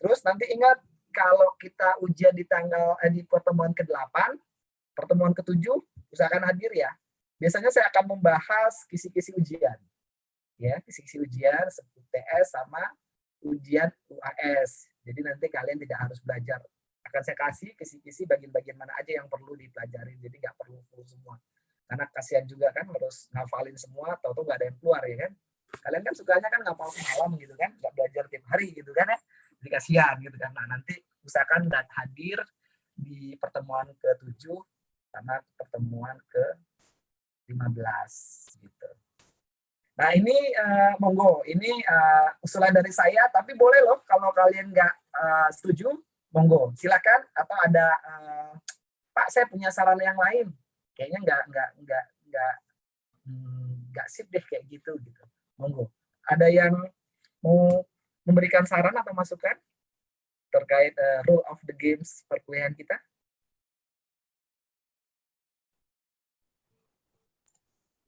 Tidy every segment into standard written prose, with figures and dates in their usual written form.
Terus nanti ingat, kalau kita ujian di pertemuan ke-8, pertemuan ke-7, usahakan hadir ya. Biasanya saya akan membahas kisi-kisi ujian. Ya, kisi-kisi ujian seperti TS sama ujian UAS. Jadi nanti kalian tidak harus belajar. Akan saya kasih kisi-kisi bagian-bagian mana aja yang perlu dipelajari. Jadi nggak perlu full semua. Karena kasihan juga kan harus ngafalin semua, tahu-tahu nggak ada yang keluar ya kan. Kalian kan sukanya kan ngapal malam gitu kan, nggak belajar tiap hari gitu kan ya. Jadi kasihan gitu kan. Nah nanti usahakan hadir di pertemuan ke-7 sama pertemuan ke-15 gitu. Nah ini monggo, ini usulan dari saya, tapi boleh loh kalau kalian nggak setuju, monggo silakan. Atau ada Pak, saya punya saran yang lain, kayaknya nggak sip deh kayak gitu. Monggo. Ada yang mau memberikan saran atau masukan terkait rule of the games perkuliahan kita?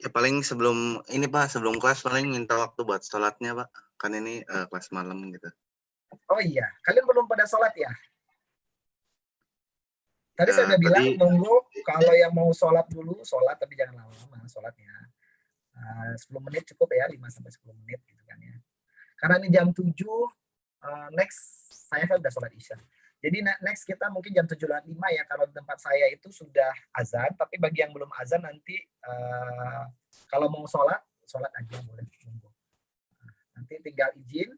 Ya paling sebelum ini Pak, sebelum kelas paling minta waktu buat sholatnya Pak. Kan ini kelas malam gitu. Oh iya, kalian belum pada sholat ya? Tadi saya udah bilang, Tadi nunggu kalau yang mau sholat dulu, sholat tapi jangan lama-lama sholatnya. 10 menit cukup ya, 5-10 menit gitu kan ya. Karena ini jam 7, next saya kan udah sholat isya. Jadi next kita mungkin jam 7.05 ya, kalau di tempat saya itu sudah azan, tapi bagi yang belum azan nanti kalau mau sholat aja boleh. Nanti tinggal izin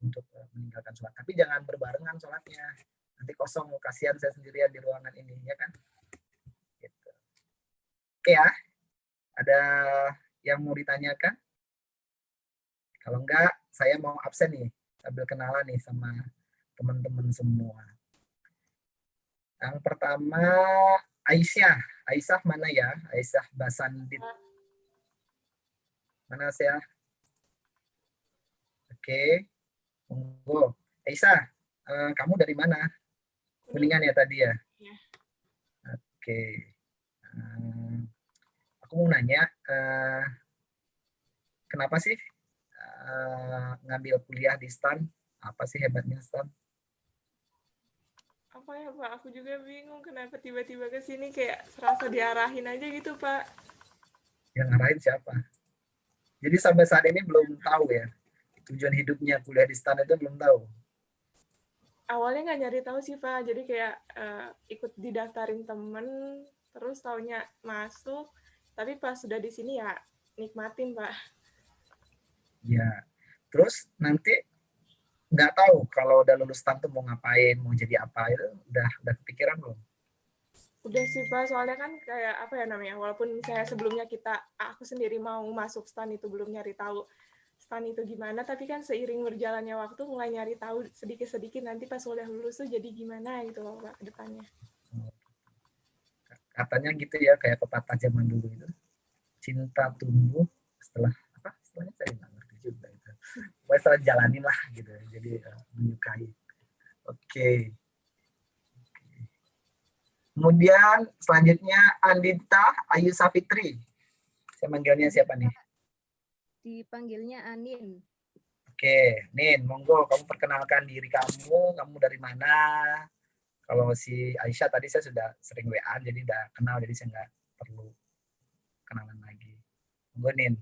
untuk meninggalkan sholat. Tapi jangan berbarengan sholatnya. Nanti kosong, kasihan saya sendirian di ruangan ini, ya kan? Gitu. Oke ya, ada yang mau ditanyakan? Kalau enggak, saya mau absen nih, sambil kenalan nih sama teman-teman semua. Yang pertama, Aisyah. Aisyah mana ya? Aisyah Basandit. Mana saya? Oke, monggo. Aisyah, kamu dari mana? Kuningan ya tadi ya? Oke. Aku mau nanya, kenapa sih ngambil kuliah di STAN? Apa sih hebatnya STAN? Apa ya Pak, aku juga bingung kenapa tiba-tiba ke sini, kayak serasa diarahin aja gitu Pak. Yang ngarahin siapa? Jadi sampai saat ini belum tahu ya, tujuan hidupnya kuliah di STAN itu belum tahu. Awalnya nggak nyari tahu sih Pak, jadi kayak ikut didaftarin temen, terus taunya masuk, tapi pas sudah di sini ya nikmatin Pak. Ya, terus nanti nggak tahu kalau udah lulus STAN tuh mau ngapain, mau jadi apa, itu udah kepikiran belum? Udah sih Pak, soalnya kan kayak apa ya namanya, walaupun saya sebelumnya aku sendiri mau masuk STAN itu belum nyari tahu STAN itu gimana, tapi kan seiring berjalannya waktu mulai nyari tahu sedikit-sedikit, nanti pas udah lulus tuh jadi gimana gitu loh Pak depannya. Katanya gitu ya, kayak pepatah zaman dulu itu, cinta tumbuh setelah apa? Setelahnya saya nggak ngerti juga itu. Pokoknya setelah jalanin lah gitu, jadi menyukai. Oke. Kemudian selanjutnya Andita Ayu Safitri. Saya manggilnya siapa nih? Dipanggilnya Anin. Oke, Nin, monggo kamu perkenalkan diri kamu dari mana? Kalau si Aisyah tadi saya sudah sering WA, jadi udah kenal, jadi saya nggak perlu kenalan lagi. Monggo Nin.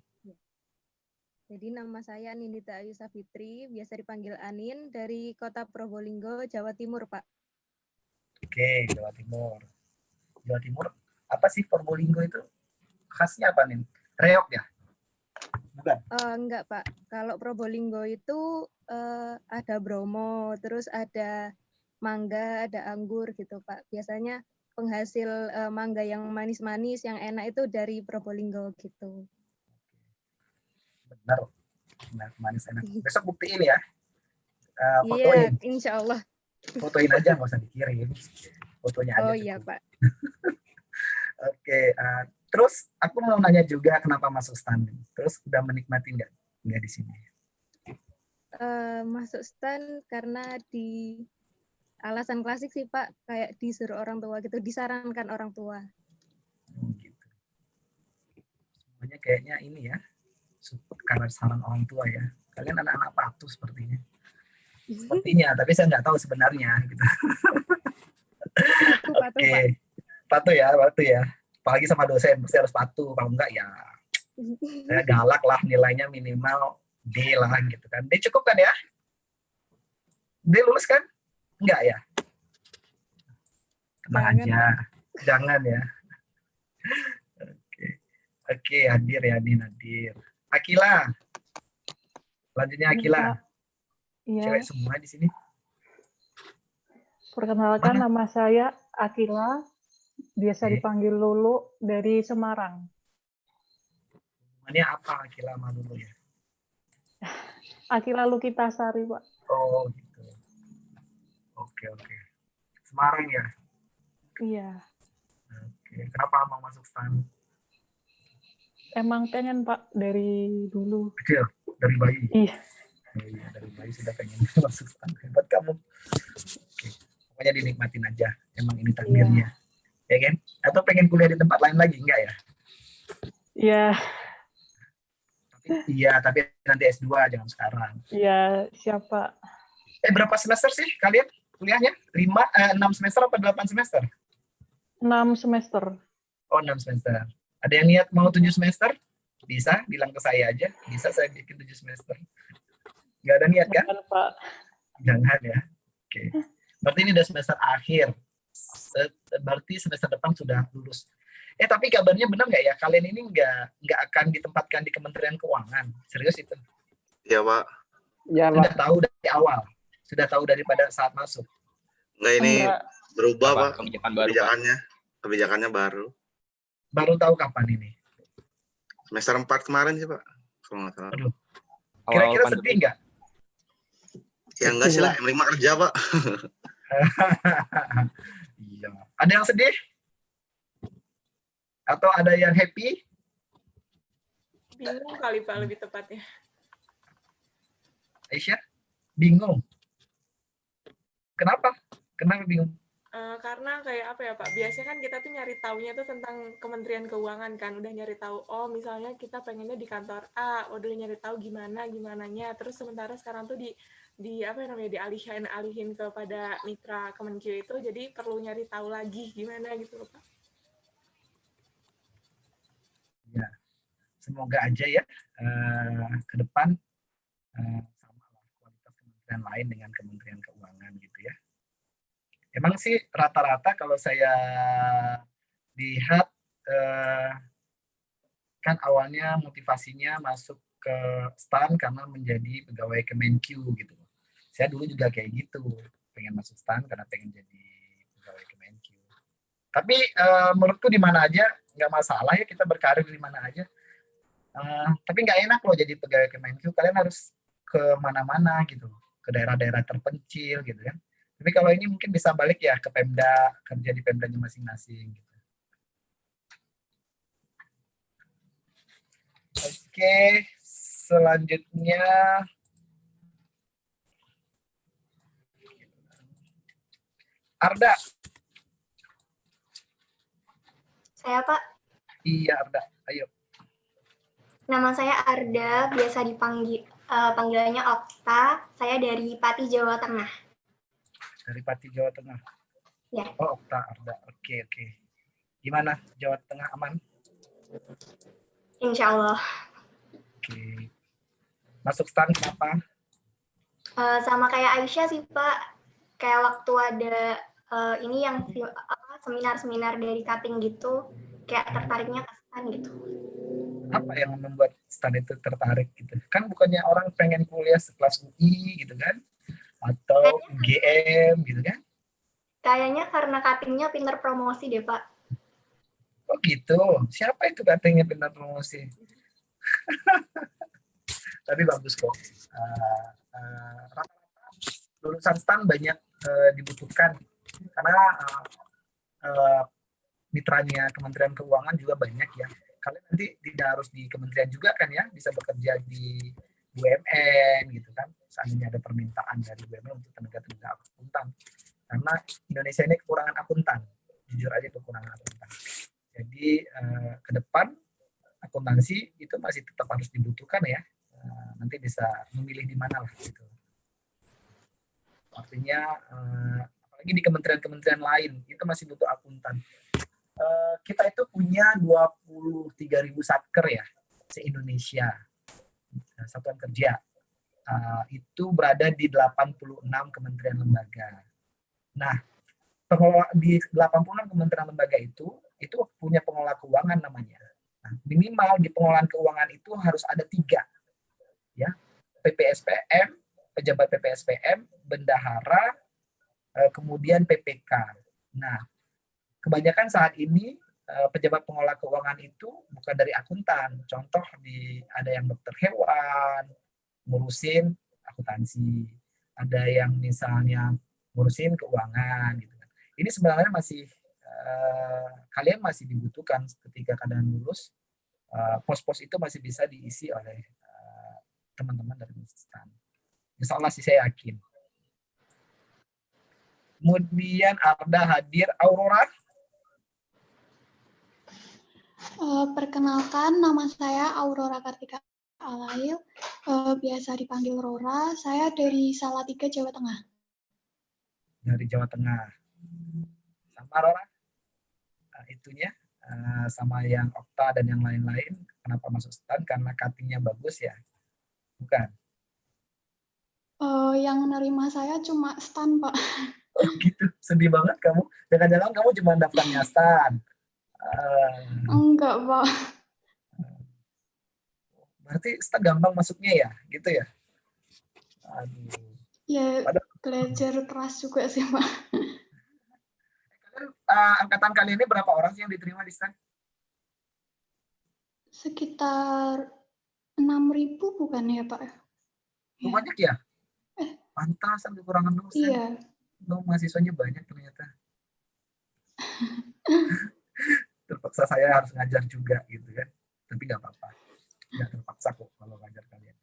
Jadi nama saya Nindita Ayu Safitri, biasa dipanggil Anin, dari kota Probolinggo, Jawa Timur, Pak. Oke, Jawa Timur. Jawa Timur, apa sih Probolinggo itu? Khasnya apa nih? Reok ya? Bukan? Enggak, Pak. Kalau Probolinggo itu ada Bromo, terus ada mangga, ada anggur gitu, Pak. Biasanya penghasil mangga yang manis-manis, yang enak itu dari Probolinggo gitu. Benar, manis enak. Besok buktiin ya. Iya, Fotoin. insya Allah. Fotoin aja, nggak usah dikirim. Fotonya aja Oh cukup. iya, Pak. Oke, terus aku mau nanya juga kenapa masuk STAN. Terus udah menikmati nggak di sini? Masuk STAN karena di alasan klasik sih Pak, kayak disuruh orang tua gitu, disarankan orang tua. Gitu. Semuanya kayaknya ini ya, karena saran orang tua ya. Kalian anak-anak patuh sepertinya. Sepertinya, tapi saya nggak tahu sebenarnya. Gitu. Patuh, Oke, Pak. patuh ya. Apalagi sama dosen, pasti harus patuh. Kalau enggak ya saya galak lah, nilainya minimal D lah gitu kan. D cukup kan ya? D lulus kan? Enggak ya? Tenang Jangan, aja. Pak. Jangan ya. Oke, Oke, hadir ya, Din hadir. Akila. Selanjutnya Ini, Akila. Pak. Iya, Cewek semua di sini. perkenalkan Mana? nama saya Akila, biasa Oke. dipanggil Lulu dari Semarang. Namanya apa Akila sama Lulu ya? Akila Lukitasari, Pak. Oh gitu. Oke. Semarang ya? Iya, Oke. Kenapa mau masuk STAN? emang pengen, Pak, dari dulu. Kecil, dari bayi. Iya, Oh, iya, dari bayi sudah pengen masuk STAN. Hebat kamu. Oke. Pokoknya dinikmatin aja. Emang ini takdirnya. Ya kan? Atau pengen kuliah di tempat lain lagi? Enggak ya? iya, Iya, tapi nanti S2, jangan sekarang. iya, siapa? Berapa semester sih kalian kuliahnya? 6 semester apa 8 semester? 6 semester. Oh, 6 semester. Ada yang niat mau 7 semester? Bisa, bilang ke saya aja. Bisa saya bikin 7 semester. Nggak ada niat kan? Jangan, Pak. Jangan ya. Oke. Berarti ini udah semester akhir. Berarti semester depan sudah lulus. Tapi kabarnya benar nggak ya? Kalian ini nggak akan ditempatkan di Kementerian Keuangan. Serius itu? Iya, Pak. Ya, Pak. Sudah tahu dari awal. Sudah tahu daripada saat masuk. Enggak, ini Enggak, berubah, Apa? Pak. Kebijakan baru, Pak. Kebijakannya baru. Baru tahu kapan ini? Semester 4 kemarin sih, Pak. Kalau nggak salah. Aduh. Awal Kira-kira pandemi. sedih nggak? Ya enggak sih lah, M5 kerja, Pak. Iya. Ada yang sedih? Atau ada yang happy? Bingung kali Pak lebih tepatnya. Aisyah? Bingung. Kenapa? Kenapa bingung? Karena kayak apa ya Pak, biasanya kan kita tuh nyari taunya tuh tentang Kementerian Keuangan kan, udah nyari tahu, oh misalnya kita pengennya di kantor A, udah nyari tahu gimananya, terus sementara sekarang tuh di apa namanya, dialihin kepada mitra Kemenkeu itu, jadi perlu nyari tahu lagi gimana gitu loh Pak. Ya, semoga aja ya ke depan sama lah kualitas kementerian lain dengan Kementerian Keuangan gitu ya. Emang sih rata-rata kalau saya lihat kan awalnya motivasinya masuk ke STAN karena menjadi pegawai Kemenkeu gitu. Saya dulu juga kayak gitu, pengen masuk STAN karena pengen jadi pegawai Kemenkeu. Tapi menurutku di mana aja nggak masalah ya, kita berkarir di mana aja. Tapi nggak enak loh jadi pegawai Kemenkeu, kalian harus ke mana-mana gitu, ke daerah-daerah terpencil gitu ya. Tapi kalau ini mungkin bisa balik ya ke Pemda, kerja di Pemdanya masing-masing gitu. Oke, selanjutnya Arda. Saya Pak, Iya Arda, ayo. nama saya Arda, biasa panggilannya Okta. Saya dari Pati, Jawa Tengah. Dari Pati, Jawa Tengah. Ya. Oh, Okta Arda. Oke. Gimana Jawa Tengah, aman? Insya Allah. Oke. Masuk STAN kenapa? Sama kayak Aisyah sih Pak. Kayak waktu ada ini yang seminar-seminar dari Cutting gitu, kayak tertariknya ke STAN gitu. Apa yang membuat STAN itu tertarik gitu? Kan bukannya orang pengen kuliah sekelas UI gitu kan? Atau UGM gitu kan? Kayaknya karena Cutting-nya pinter promosi deh Pak. Oh gitu. Siapa itu katanya pintar promosi? Tapi bagus kok. Rata-rata lulusan STAN banyak dibutuhkan karena mitranya Kementerian Keuangan juga banyak ya. Kalian nanti tidak harus di kementerian juga kan ya, bisa bekerja di BUMN gitu kan. Seandainya ada permintaan dari BUMN untuk tenaga-tenaga akuntan. Karena Indonesia ini kekurangan akuntan. Jujur aja kekurangan akuntan. Jadi ke depan akuntansi itu masih tetap harus dibutuhkan ya. Nanti bisa memilih di mana lah gitu. artinya apalagi di kementerian-kementerian lain itu masih butuh akuntan. Kita itu punya 23.000 satker ya se-Indonesia, satuan kerja. Itu berada di 86 kementerian lembaga. Nah, di 86 kementerian lembaga itu punya pengelola keuangan namanya. Nah, minimal di pengelolaan keuangan itu harus ada 3, ya, PPSPM, pejabat PPSPM, bendahara, kemudian PPK. Nah, kebanyakan saat ini pejabat pengelola keuangan itu bukan dari akuntan. Contoh ada yang dokter hewan, ngurusin akuntansi, ada yang misalnya ngurusin keuangan gitu kan. Ini sebenarnya masih kalian masih dibutuhkan ketika kalian lulus, pos-pos itu masih bisa diisi oleh teman-teman dari Stan. Insya Allah sih saya yakin. Kemudian Arda hadir. Aurora. Perkenalkan, nama saya Aurora Kartika Alail, biasa dipanggil Rora. Saya dari Salatiga, Jawa Tengah. Dari Jawa Tengah. Sama Rora? Itunya sama yang Okta dan yang lain-lain. Kenapa masuk STAN? Karena cutting-nya bagus ya? Bukan? Yang nerima saya cuma STAN, Pak. Oh gitu, sedih banget kamu. Jangan-jangan kamu cuma daftarnya STAN. Enggak, Pak. Berarti STAN gampang masuknya ya? Gitu ya? Aduh. Ya, belajar keras juga sih, Pak. Angkatan kalian ini berapa orang sih yang diterima di STAN? Sekitar 6.000 bukan ya, Pak? Ya. Banyak ya? Pantasan kekurangan dosen. Iya. Mahasiswanya banyak ternyata. Terpaksa saya harus ngajar juga gitu kan. Tapi nggak apa-apa. Nggak terpaksa kok kalau ngajar kalian.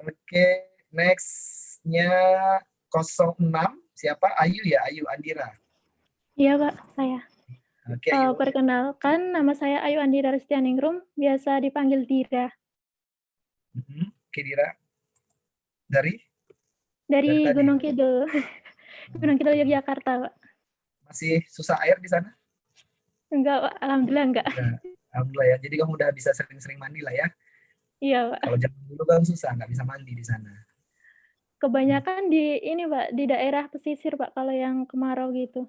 Oke, next-nya 06. Siapa? Ayu ya? Ayu Andira. Iya, Pak, saya. Oke, Ayu. Perkenalkan, nama saya Ayu Andira Restianingrum, biasa dipanggil Dira. Oke, Dira. Dari Dari Gunung Kidul. Gunung Kidul, Yogyakarta, Pak. Masih susah air di sana? Enggak, Pak. Alhamdulillah enggak. Ya, alhamdulillah ya. Jadi kamu udah bisa sering-sering mandi lah ya? Iya, Pak. Kalau zaman dulu kan susah, nggak bisa mandi di sana. Kebanyakan di ini, Pak, di daerah pesisir, Pak, kalau yang kemarau gitu.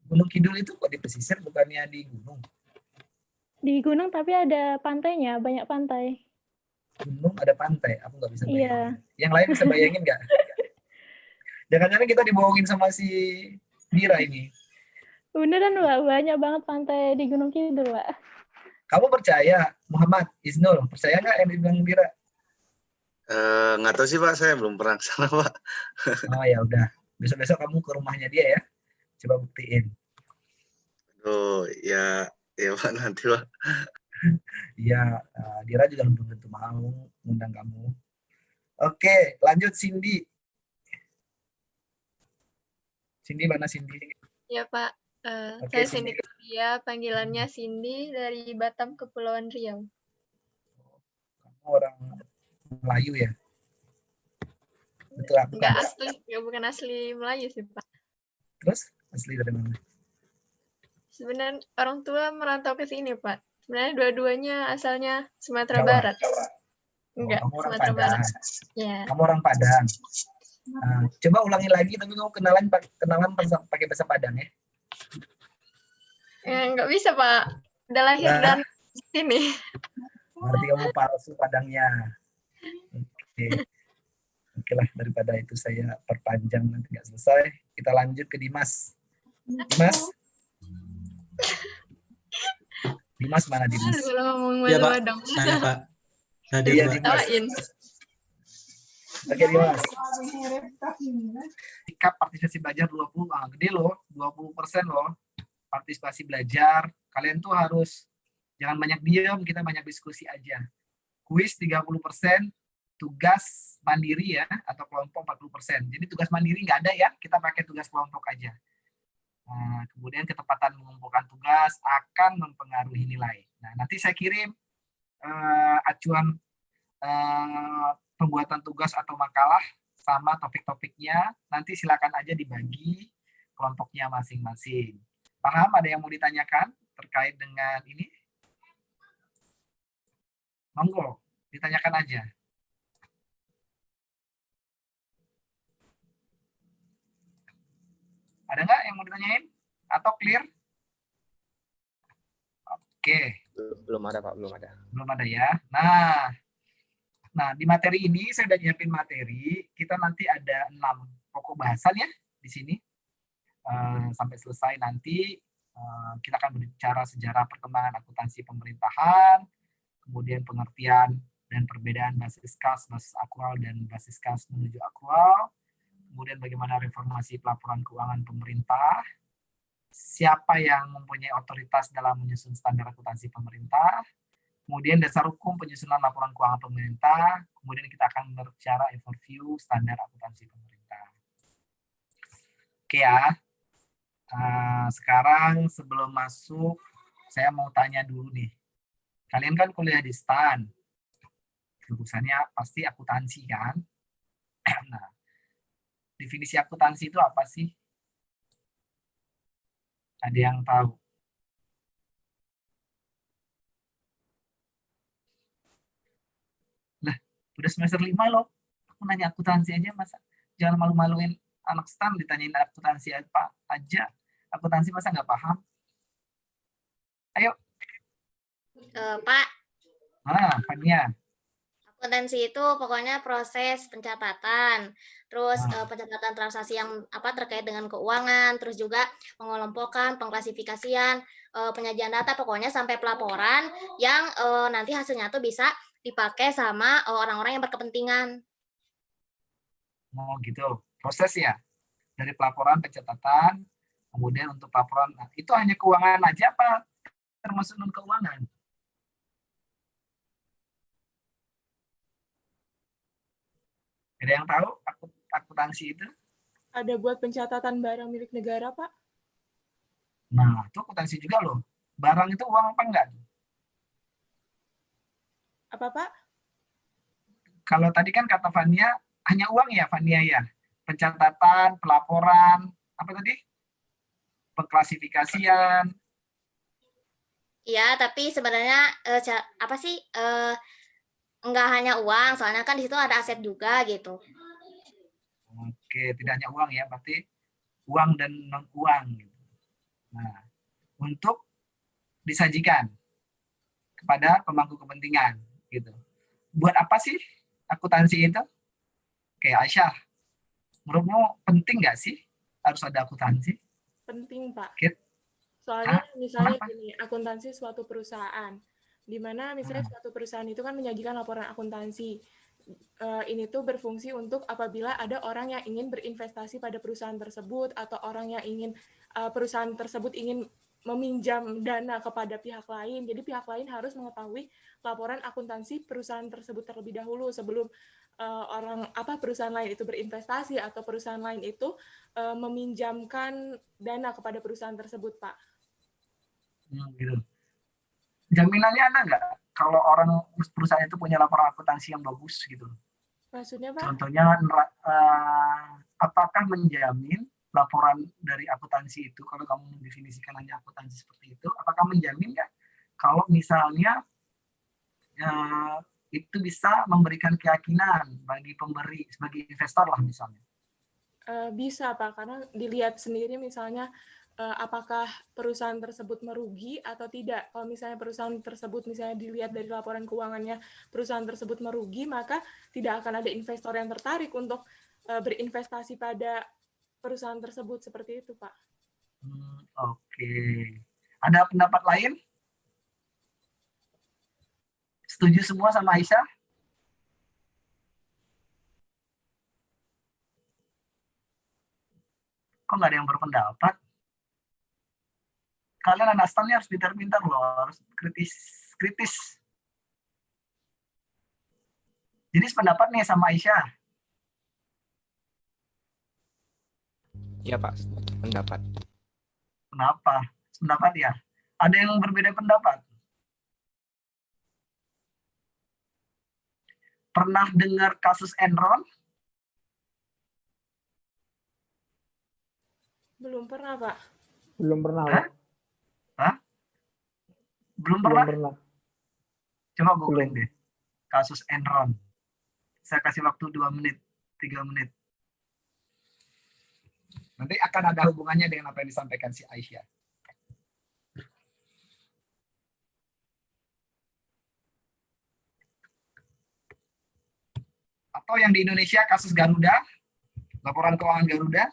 Gunung Kidul itu kok di pesisir, bukannya di gunung? Di gunung tapi ada pantainya, banyak pantai. Gunung ada pantai, aku nggak bisa bayangin. Iya. Yang lain bisa bayangin nggak? Jangan-jangan kita dibohongin sama si Dira ini. Beneran, Pak, banyak banget pantai di Gunung Kidul, Pak. Kamu percaya, Muhammad Isnul, percaya nggak yang dibilang Dira? Nggak tahu sih Pak, saya belum pernah ke sana Pak. Oh ya udah, besok-besok kamu ke rumahnya dia ya, coba buktiin. Oh ya Pak, nanti Pak. Iya, Dira juga belum tentu mau ngundang kamu. Oke, lanjut Cindy. Cindy mana Cindy? Ya Pak, Oke, saya Cindy Cindy. Claudia, panggilannya Cindy dari Batam, Kepulauan Riau. Kamu orang Melayu ya? Betul aku Enggak kan? asli, ya bukan asli Melayu sih Pak. Terus asli dari mana? Sebenarnya orang tua merantau ke sini Pak. Sebenarnya dua-duanya asalnya Sumatera Jawa. Barat. Oh, Enggak, kamu orang Sumatera Padang. Barat. Ya. Kamu orang Padang. Coba ulangi lagi, tapi kamu kenalan pakai bahasa Padang ya? Enggak bisa Pak. Udah lahir Nah. dan di sini. Berarti kamu palsu Padangnya. Oke lah, daripada itu saya perpanjang nanti nggak selesai. Kita lanjut ke Dimas. Dimas mana Dimas? Kalau ngomong Iya Pak, malu-malu dong. saya Pak. Hadir Iya Pak. Dimas. Tawain. Oke Dimas. Sikap partisipasi belajar 20, gede loh, 20% loh. Partisipasi belajar. Kalian tuh harus jangan banyak diam, kita banyak diskusi aja. Kuis 30%, tugas mandiri ya, atau kelompok 40%. Jadi tugas mandiri nggak ada ya, kita pakai tugas kelompok aja. Nah, kemudian ketepatan mengumpulkan tugas akan mempengaruhi nilai. Nah, nanti saya kirim acuan pembuatan tugas atau makalah sama topik-topiknya, nanti silakan aja dibagi kelompoknya masing-masing. Paham? Ada yang mau ditanyakan terkait dengan ini? Monggo, ditanyakan aja. Ada nggak yang mau ditanyain? Atau clear? Oke. Belum ada Pak, belum ada. Belum ada ya. Nah, di materi ini saya udah nyiapin materi. Kita nanti ada 6 pokok bahasan ya di sini. Sampai selesai nanti kita akan berbicara sejarah perkembangan akuntansi pemerintahan, kemudian pengertian dan perbedaan basis kas, basis akrual, dan basis kas menuju akrual, kemudian bagaimana reformasi pelaporan keuangan pemerintah, siapa yang mempunyai otoritas dalam menyusun standar akuntansi pemerintah, kemudian dasar hukum penyusunan laporan keuangan pemerintah, kemudian kita akan berbicara overview standar akuntansi pemerintah. Oke ya, sekarang sebelum masuk, saya mau tanya dulu nih. Kalian kan kuliah di STAN, jurusannya pasti akuntansi kan? Nah, definisi akuntansi itu apa sih? Ada yang tahu? Lah, udah semester 5 loh. Aku nanya akuntansi aja, masa jangan malu-maluin anak STAN ditanyain akuntansi apa aja. Akuntansi masa nggak paham? Ayo. Pak, Fania. akuntansi itu pokoknya proses pencatatan, terus pencatatan transaksi yang terkait dengan keuangan, terus juga pengelompokan, pengklasifikasian, penyajian data, pokoknya sampai pelaporan yang nanti hasilnya tuh bisa dipakai sama orang-orang yang berkepentingan. Oh gitu, proses ya, dari pelaporan, pencatatan, kemudian untuk pelaporan, itu hanya keuangan aja apa termasuk non keuangan? Ada yang tahu akuntansi itu? Ada buat pencatatan barang milik negara, Pak. Nah, itu akuntansi juga loh. Barang itu uang apa enggak? Apa, Pak? Kalau tadi kan kata Fania, hanya uang ya, Fania ya? Pencatatan, pelaporan, apa tadi? Pengklasifikasian. Iya, tapi sebenarnya enggak hanya uang, soalnya kan di situ ada aset juga gitu. Oke, tidak hanya uang ya, berarti uang dan non uang. Nah, untuk disajikan kepada pemangku kepentingan, gitu. Buat apa sih akuntansi itu? Oke, Aisyah, menurutmu penting nggak sih harus ada akuntansi? Penting, Pak. Gitu. Soalnya misalnya gini, akuntansi suatu perusahaan, di mana misalnya suatu perusahaan itu kan menyajikan laporan akuntansi. Ini tuh berfungsi untuk apabila ada orang yang ingin berinvestasi pada perusahaan tersebut atau orang yang ingin perusahaan tersebut ingin meminjam dana kepada pihak lain. Jadi pihak lain harus mengetahui laporan akuntansi perusahaan tersebut terlebih dahulu sebelum perusahaan lain itu berinvestasi atau perusahaan lain itu meminjamkan dana kepada perusahaan tersebut, Pak. Gitu. Jaminannya ada nggak kalau orang perusahaan itu punya laporan akuntansi yang bagus gitu? Maksudnya, Pak? Contohnya, apakah menjamin laporan dari akuntansi itu, kalau kamu mendefinisikan hanya akuntansi seperti itu, apakah menjamin nggak kalau misalnya itu bisa memberikan keyakinan bagi pemberi, sebagai investor lah misalnya? Bisa, Pak, karena dilihat sendiri misalnya apakah perusahaan tersebut merugi atau tidak. Kalau misalnya perusahaan tersebut misalnya dilihat dari laporan keuangannya perusahaan tersebut merugi, maka tidak akan ada investor yang tertarik untuk berinvestasi pada perusahaan tersebut, seperti itu, Pak. Oke. Ada pendapat lain? Setuju semua sama Aisyah? Kok nggak ada yang berpendapat? Kalian anak STAN harus pintar-pintar loh, harus kritis. Jadi sependapat nih sama Aisyah? Iya Pak, pendapat. Kenapa? Pendapat ya? Ada yang berbeda pendapat? Pernah dengar kasus Enron? Belum pernah, Pak. Belum pernah, Hah? Pak. Hah? Belum Belum pernah? pernah. Coba googling Belum. deh. Kasus Enron. Saya kasih waktu 2 menit, 3 menit. Nanti akan ada hubungannya dengan apa yang disampaikan si Aisyah. Atau yang di Indonesia kasus Garuda, laporan keuangan Garuda.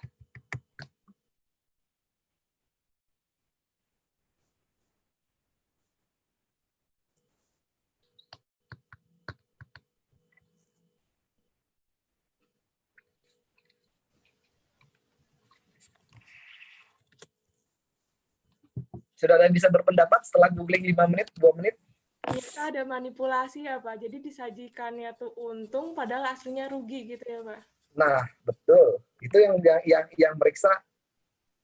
Sudah ada yang bisa berpendapat setelah googling 5 menit, 2 menit? Ternyata ada manipulasi ya, Pak. Jadi disajikannya tuh untung, padahal aslinya rugi gitu ya, Pak. Nah, betul. Itu yang meriksa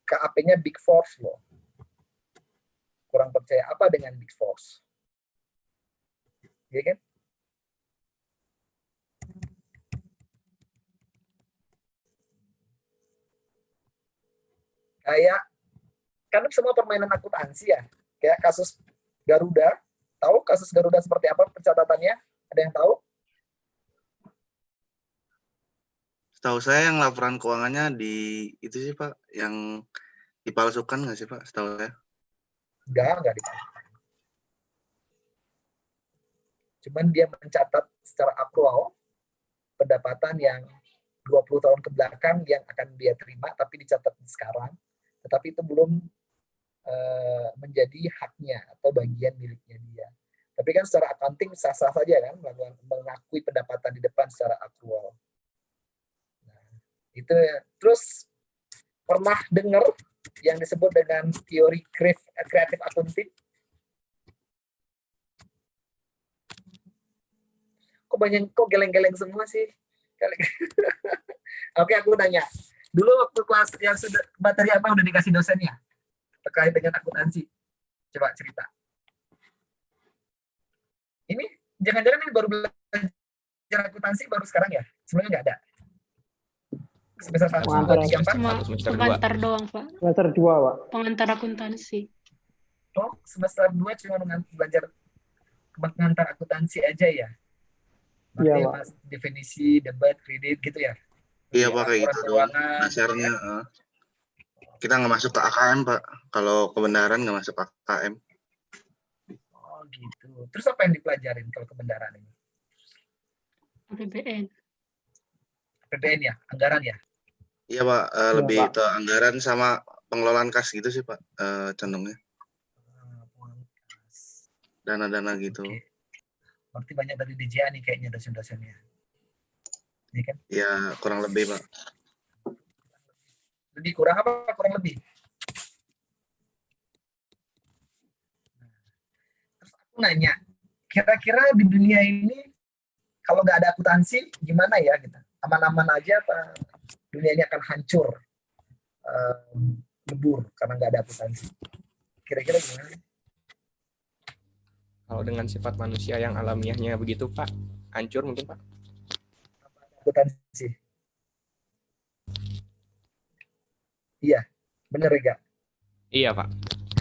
KAP-nya Big Force loh. Kurang percaya apa dengan Big Force? Iya kan? Kayak kan semua permainan akuntansi ya. Kayak kasus Garuda. Tahu kasus Garuda seperti apa pencatatannya? Ada yang tahu? Setahu saya yang laporan keuangannya di itu sih Pak, yang dipalsukan nggak sih Pak? Setahu saya. Enggak dipalsukan. Cuman dia mencatat secara akrual pendapatan yang 20 tahun ke belakang yang akan dia terima tapi dicatat sekarang, tetapi itu belum menjadi haknya atau bagian miliknya dia. Tapi kan secara accounting sah-sah saja kan mengakui pendapatan di depan secara akrual. Nah, itu ya. Terus pernah dengar yang disebut dengan teori creative accounting? Kok geleng-geleng semua sih? Oke, aku nanya. Dulu waktu kelas yang sudah materi apa udah dikasih dosennya terkait dengan akuntansi? Coba cerita. Ini jangan-jangan ini baru belajar akuntansi baru sekarang ya? Sebenarnya nggak ada. Semester 1, 2, 3, 4. Pengantar doang, Pak. Semester 2, Pak. Pengantar akuntansi. Oh, semester 2 cuma belajar pengantar akuntansi aja ya? Iya, Pak. Definisi, debat, kredit gitu ya? Iya Pak, kayak gitu doang. Dasarnya. Kita nggak masuk ke AKM Pak. Kalau kebenaran nggak masuk ke AKM. Oh gitu. Terus apa yang dipelajarin kalau kebenaran ini? APBN. APBN ya? Anggaran ya? Iya Pak, lebih ke anggaran sama pengelolaan kas gitu sih Pak, condongnya. Dana-dana gitu. Oke. Berarti banyak dari DJA nih kayaknya dosen-dosennya. Ini kan? Ya, kurang lebih Pak. Lebih kurang apa? Kurang lebih? Terus aku nanya, kira-kira di dunia ini kalau nggak ada akuntansi gimana ya gitu? Aman-aman aja apa dunia ini akan hancur, lebur karena nggak ada akuntansi? Kira-kira gimana? Kalau dengan sifat manusia yang alamiahnya begitu Pak, hancur mungkin Pak. Akuntansi. Iya, bener ya? Iya Pak,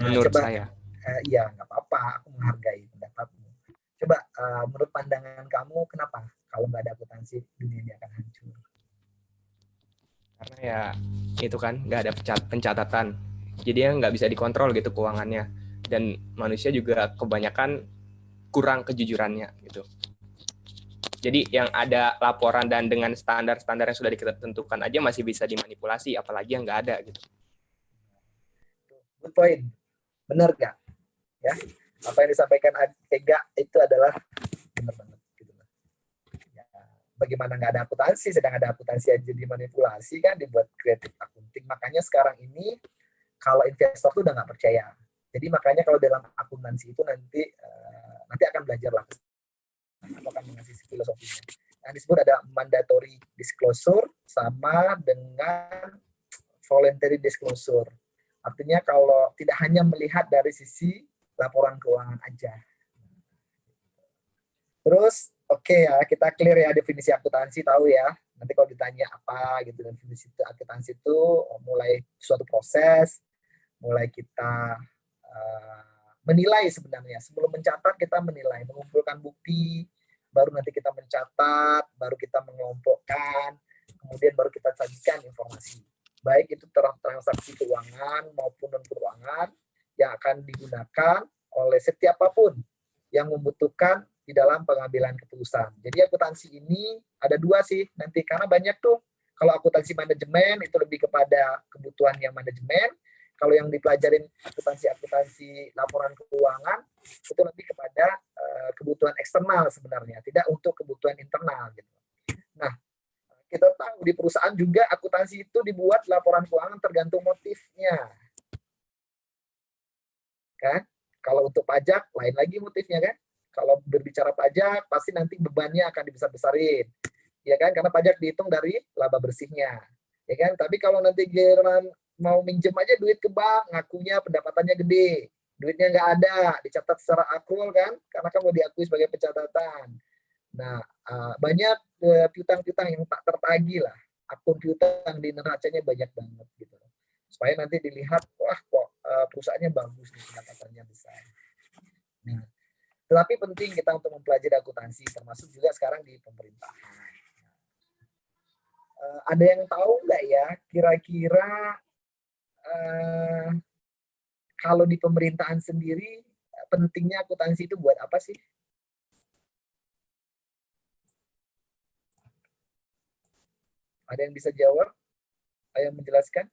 menurut coba, saya. Iya, nggak apa-apa, aku menghargai pendapatmu. Coba, menurut pandangan kamu, kenapa kalau nggak ada akuntansi dunia ini akan hancur? Karena ya itu kan nggak ada pencatatan, jadi nggak bisa dikontrol gitu keuangannya. Dan manusia juga kebanyakan kurang kejujurannya gitu. Jadi yang ada laporan dan dengan standar-standar yang sudah ditentukan aja masih bisa dimanipulasi, apalagi yang nggak ada gitu. Good point. Benar nggak? Ya, apa yang disampaikan Ega itu adalah benar banget. Gitu. Ya, bagaimana nggak ada akuntansi, sedang ada akuntansi aja dimanipulasi kan, dibuat kreatif accounting. Makanya sekarang ini kalau investor tuh udah nggak percaya. Jadi makanya kalau dalam akuntansi itu nanti akan belajar lah. Aku akan mengasih filosofinya. Yang disebut ada mandatory disclosure sama dengan voluntary disclosure. Artinya kalau tidak hanya melihat dari sisi laporan keuangan aja. Terus, oke ya, kita clear ya definisi akuntansi, tahu ya. Nanti kalau ditanya apa gitu, definisi akuntansi itu mulai suatu proses, mulai kita menilai sebenarnya. Sebelum mencatat kita menilai, mengumpulkan bukti, baru nanti kita mencatat, baru kita mengelompokkan, kemudian baru kita sajikan informasi. Baik itu transaksi keuangan maupun non keuangan yang akan digunakan oleh setiap apapun yang membutuhkan di dalam pengambilan keputusan. Jadi akuntansi ini ada dua sih nanti, karena banyak tuh. Kalau akuntansi manajemen itu lebih kepada kebutuhan yang manajemen. Kalau yang dipelajarin akuntansi laporan keuangan itu lebih kepada kebutuhan eksternal sebenarnya, tidak untuk kebutuhan internal gitu. Nah, kita tahu di perusahaan juga akuntansi itu dibuat laporan keuangan tergantung motifnya. Kan? Kalau untuk pajak lain lagi motifnya kan? Kalau berbicara pajak pasti nanti bebannya akan dibesar-besarin. Ya kan? Karena pajak dihitung dari laba bersihnya. Ya kan? Tapi kalau nanti giliran mau minjem aja duit ke bank, ngakunya pendapatannya gede, duitnya nggak ada, dicatat secara akrual kan, karena kan mau diakui sebagai pencatatan. Nah, banyak piutang-piutang yang tak tertagih lah, akun piutang di neracanya banyak banget gitu. Supaya nanti dilihat, wah kok perusahaannya bagus, pendapatannya besar. Nah, tetapi penting kita untuk mempelajari akuntansi, termasuk juga sekarang di pemerintahan. Ada yang tahu nggak ya, kira-kira kalau di pemerintahan sendiri pentingnya akuntansi itu buat apa sih? Ada yang bisa jawab? Ada yang menjelaskan?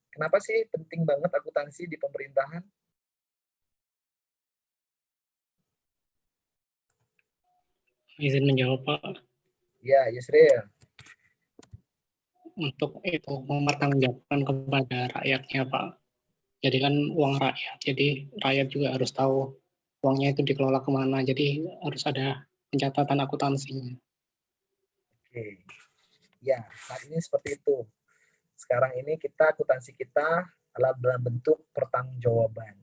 Kenapa sih penting banget akuntansi di pemerintahan? Izin menjawab, Pak. Ya, Yusril. Untuk itu mempertanggungjawabkan kepada rakyatnya, Pak. Jadi kan uang rakyat, jadi rakyat juga harus tahu uangnya itu dikelola kemana, jadi harus ada pencatatan akuntansinya. Oke, ya saat ini seperti itu. Sekarang ini kita akuntansi kita adalah dalam bentuk pertanggungjawaban.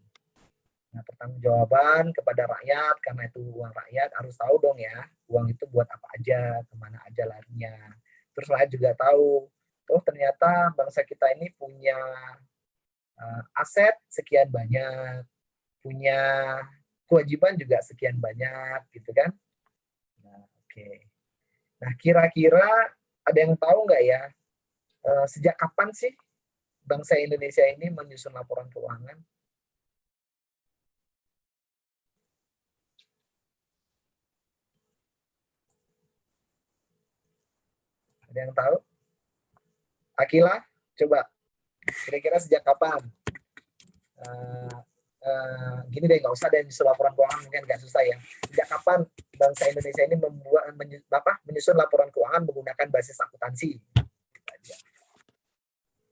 Nah, pertanggungjawaban kepada rakyat, karena itu uang rakyat harus tahu dong ya, uang itu buat apa aja, kemana aja larinya. Terus rakyat juga tahu, oh ternyata bangsa kita ini punya aset sekian banyak, punya kewajiban juga sekian banyak, gitu kan? Nah, oke. Nah, kira-kira ada yang tahu nggak ya, sejak kapan sih bangsa Indonesia ini menyusun laporan keuangan? Ada yang tahu? Akila, coba. Kira-kira sejak kapan? Gini deh, nggak usah deh nyusun laporan keuangan, mungkin nggak susah ya. Sejak kapan bangsa Indonesia ini menyusun laporan keuangan menggunakan basis akuntansi?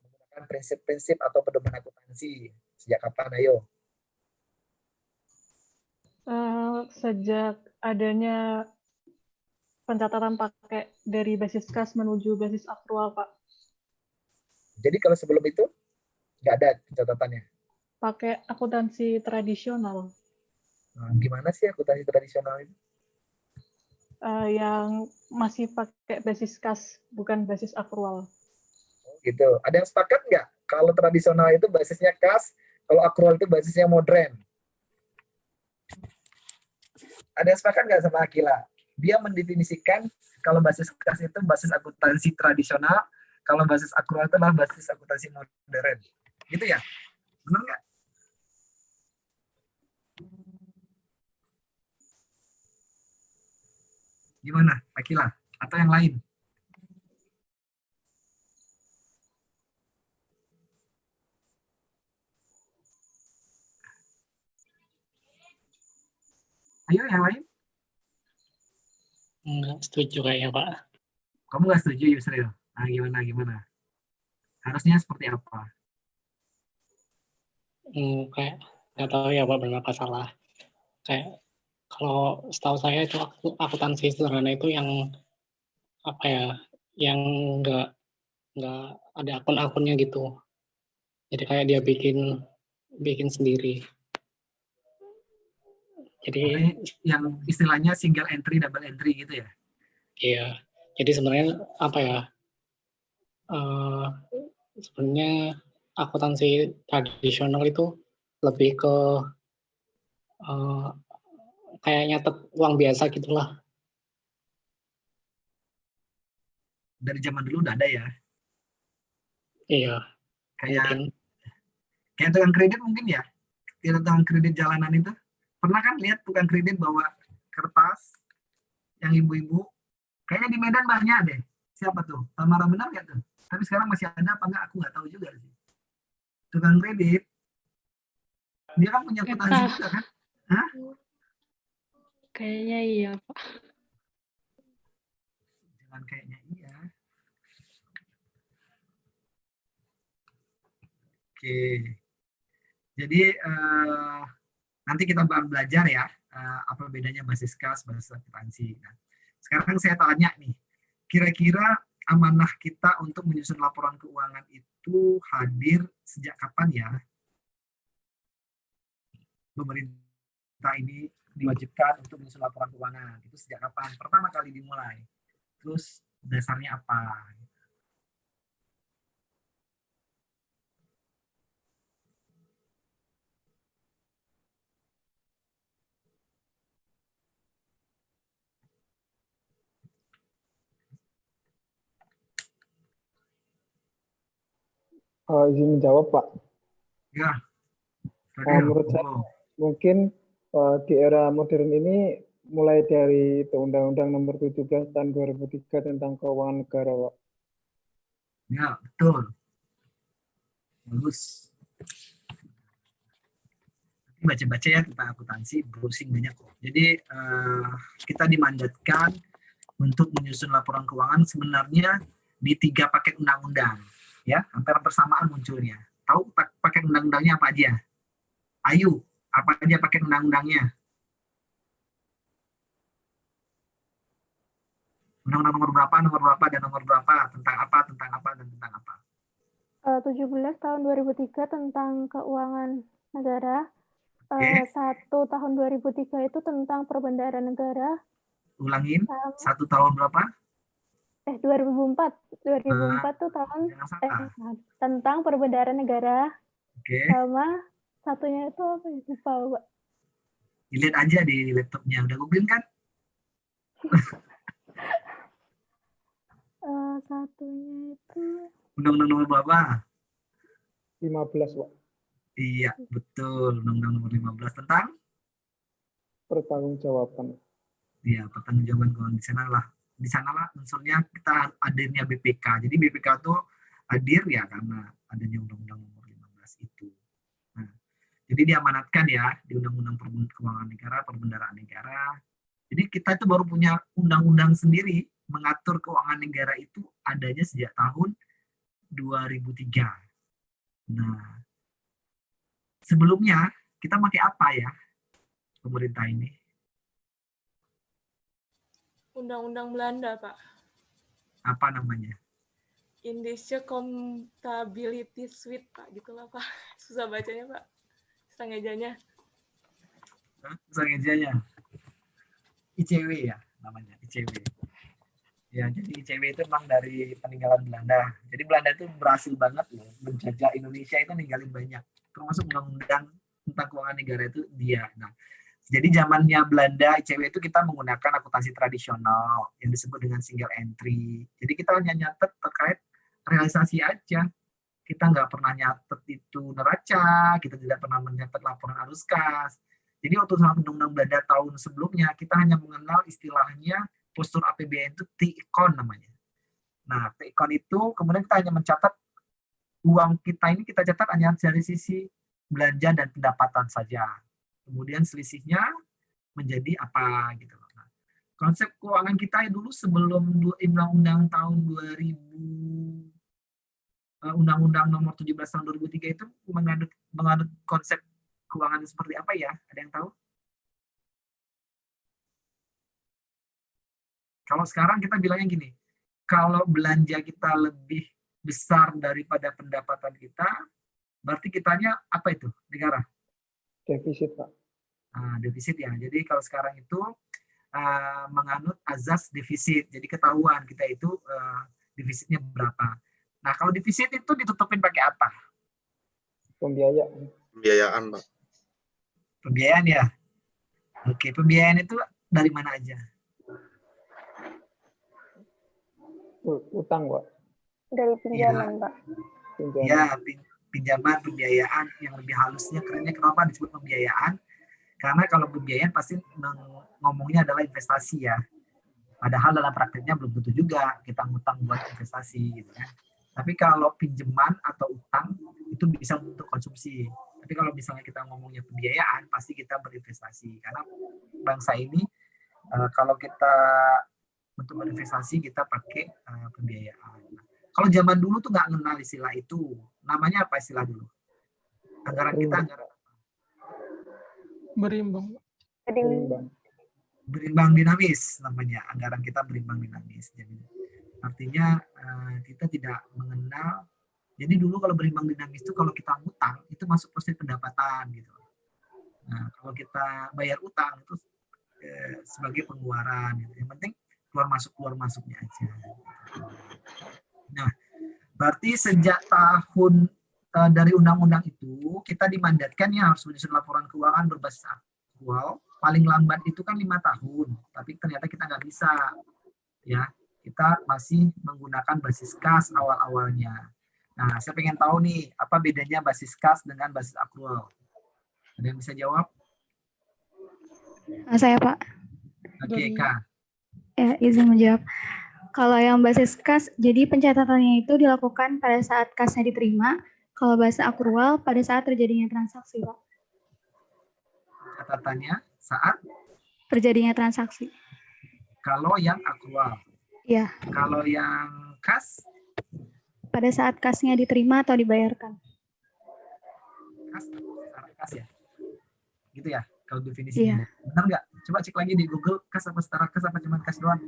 Menggunakan prinsip-prinsip atau pedoman akuntansi. Sejak kapan? Ayo. Sejak adanya pencatatan pakai dari basis kas menuju basis akrual, Pak. Jadi kalau sebelum itu nggak ada pencatatannya? Pakai akuntansi tradisional. Nah, gimana sih akuntansi tradisional itu? Yang masih pakai basis kas, bukan basis akrual. Gitu. Ada yang sepakat nggak? Kalau tradisional itu basisnya kas, kalau akrual itu basisnya modern. Ada yang sepakat nggak sama Akila? Dia mendefinisikan kalau basis kas itu basis akuntansi tradisional, kalau basis akrual itu adalah basis akuntansi modern. Gitu ya? Benar nggak? Gimana, Akila? Atau yang lain? Ayo, yang lain? Nggak setuju kayaknya, Pak. Kamu nggak setuju, Yusril? Nah, gimana? Harusnya seperti apa? Kayak nggak tahu ya, Pak, benar apa salah. Kayak kalau setahu saya itu akuntansi sederhana itu yang apa ya, yang nggak ada akun-akunnya gitu. Jadi kayak dia bikin sendiri. Jadi yang istilahnya single entry, double entry gitu ya? Iya. Jadi sebenarnya apa ya? Sebenarnya akuntansi tradisional itu lebih ke kayak nyatet uang biasa gitulah. Dari zaman dulu udah ada ya. Iya. Kayak tukang kredit mungkin ya. Kayak tukang kredit jalanan itu. Pernah kan lihat tukang kredit bawa kertas yang ibu-ibu? Kayaknya di Medan banyak deh. Siapa tuh? Tamara benar nggak tuh? Tapi sekarang masih ada apa nggak? Aku nggak tahu juga sih. Tukang kredit. Dia kan punya akuntansi juga kan? Hah? Kayaknya iya, Pak. Jangan kayaknya iya. Oke. Jadi nanti kita belajar ya apa bedanya basis kas, basis akuntansi. Nah, sekarang saya tanya nih, kira-kira amanah kita untuk menyusun laporan keuangan itu hadir sejak kapan ya? Pemerintah ini diwajibkan untuk menyusun laporan keuangan. Itu sejak kapan? Pertama kali dimulai. Terus dasarnya apa? Izin menjawab, Pak. Ya. Menurut saya mungkin di era modern ini mulai dari Undang-Undang Nomor 17 Tahun 2003 tentang Keuangan Negara, Pak. Ya, betul. Bagus. Baca-baca ya tentang akuntansi, browsing banyak kok. Jadi kita dimandatkan untuk menyusun laporan keuangan sebenarnya di 3 paket undang-undang. Ya, hampir bersamaan munculnya. Tahu paket undang-undangnya apa aja? Ayu, apa aja paket undang-undangnya? Undang-undang nomor berapa, dan nomor berapa, tentang apa, dan tentang apa? 17 tahun 2003 tentang keuangan negara. 1 tahun 2003 itu tentang perbendaharaan negara. Ulangin, 1 tahun berapa? 2004. 2004 tuh tahun tentang perbendaharaan negara. Sama satunya itu apa ya? Lupa, Pak. Dilihat aja di laptopnya. Udah googling kan? Satunya itu Undang-undang nomor berapa? 15, Pak. Iya, betul. Undang-undang nomor 15 tentang pertanggungjawaban. Iya, pertanggungjawaban keuangan di sanalah unsurnya kita hadirnya BPK. Jadi BPK itu hadir ya karena adanya Undang-Undang nomor 15 itu. Nah, jadi diamanatkan ya di Undang-Undang Keuangan Negara, Perbendaharaan Negara. Jadi kita itu baru punya undang-undang sendiri mengatur keuangan negara itu adanya sejak tahun 2003. Nah, sebelumnya kita pakai apa ya pemerintah ini? Undang-undang Belanda, Pak. Apa namanya? Indische Contability Suite, Pak. Gitulah, Pak. Susah bacanya, Pak. Sangejanya. Sangejanya. ICW ya namanya, ICW. Ya, jadi ICW itu memang dari peninggalan Belanda. Jadi Belanda itu berhasil banget loh menjajah Indonesia, itu ninggalin banyak. Termasuk undang-undang tentang keuangan negara itu dia. Nah, jadi zamannya Belanda, ICW itu kita menggunakan akuntansi tradisional yang disebut dengan single entry. Jadi kita hanya nyatet terkait realisasi aja. Kita nggak pernah nyatet itu neraca, kita tidak pernah menyatet laporan arus kas. Jadi waktu sama undang-undang Belanda tahun sebelumnya, kita hanya mengenal istilahnya postur APBN itu T-Econ namanya. Nah, T-Econ itu kemudian kita hanya mencatat uang kita ini, kita catat hanya dari sisi belanja dan pendapatan saja. Kemudian selisihnya menjadi apa gitu loh. Nah, konsep keuangan kita dulu sebelum undang-undang tahun 2000 undang-undang nomor 17 tahun 2003 itu menganut konsep keuangan seperti apa ya? Ada yang tahu? Kalau sekarang kita bilangnya gini, kalau belanja kita lebih besar daripada pendapatan kita, berarti kitanya apa itu negara? Defisit, Pak. Defisit ya. Jadi kalau sekarang itu menganut azas defisit. Jadi ketahuan kita itu defisitnya berapa. Nah, kalau defisit itu ditutupin pakai apa? Pembiayaan. Pembiayaan, Pak. Pembiayaan ya. Oke, pembiayaan itu dari mana aja? Utang, Pak. Dari pinjaman, Pak. Pinjaman. Ya, pinjaman, pembiayaan. Yang lebih halusnya, kerennya kenapa disebut pembiayaan? Karena kalau pembiayaan pasti ngomongnya adalah investasi ya. Padahal dalam prakteknya belum tentu juga kita ngutang buat investasi gitu kan. Tapi kalau pinjaman atau utang itu bisa untuk konsumsi. Tapi kalau misalnya kita ngomongnya pembiayaan, pasti kita berinvestasi. Karena bangsa ini kalau kita untuk berinvestasi kita pakai pembiayaan. Kalau zaman dulu tuh nggak kenal istilah itu. Namanya apa istilah dulu? Anggaran kita anggaran Berimbang. berimbang dinamis namanya. Anggaran kita berimbang dinamis. Jadi artinya kita tidak mengenal. Jadi dulu kalau berimbang dinamis itu kalau kita ngutang itu masuk proses pendapatan gitu. Nah, kalau kita bayar utang itu sebagai pengeluaran gitu. Yang penting keluar masuknya aja. Nah, berarti sejak tahun dari undang-undang itu kita dimandatkan ya harus menyusun laporan keuangan berbasis aktual. Paling lambat itu kan 5 tahun, tapi ternyata kita nggak bisa, ya. Kita masih menggunakan basis kas awal-awalnya. Nah, saya pengen tahu nih, apa bedanya basis kas dengan basis akrual? Ada yang bisa jawab? Saya, Pak. Oke, Kak. Ya, izin menjawab. Kalau yang basis kas, jadi pencatatannya itu dilakukan pada saat kasnya diterima. Kalau basis akrual, pada saat terjadinya transaksi, Pak. Catatannya saat terjadinya transaksi. Kalau yang akrual. Iya. Kalau yang kas? Pada saat kasnya diterima atau dibayarkan. Kas, setara kas ya? Gitu ya, kalau definisinya. Iya. Benar nggak? Coba cek lagi di Google, kas apa setara kas apa cuma kas doang?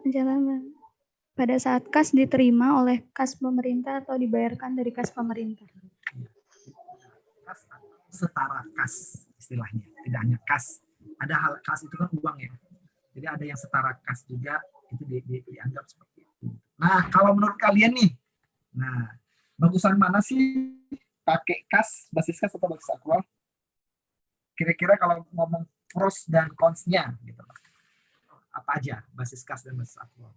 Penjelasan. Pada saat kas diterima oleh kas pemerintah atau dibayarkan dari kas pemerintah. Kas atau setara kas istilahnya, tidak hanya kas. Ada hal kas itu kan uang ya. Jadi ada yang setara kas juga, itu dianggap seperti itu. Nah, kalau menurut kalian nih, nah, bagusan mana sih pakai kas, basis kas atau basis akrual? Kira-kira kalau ngomong pros dan cons-nya gitu. Apa aja basis kas dan basis akrual?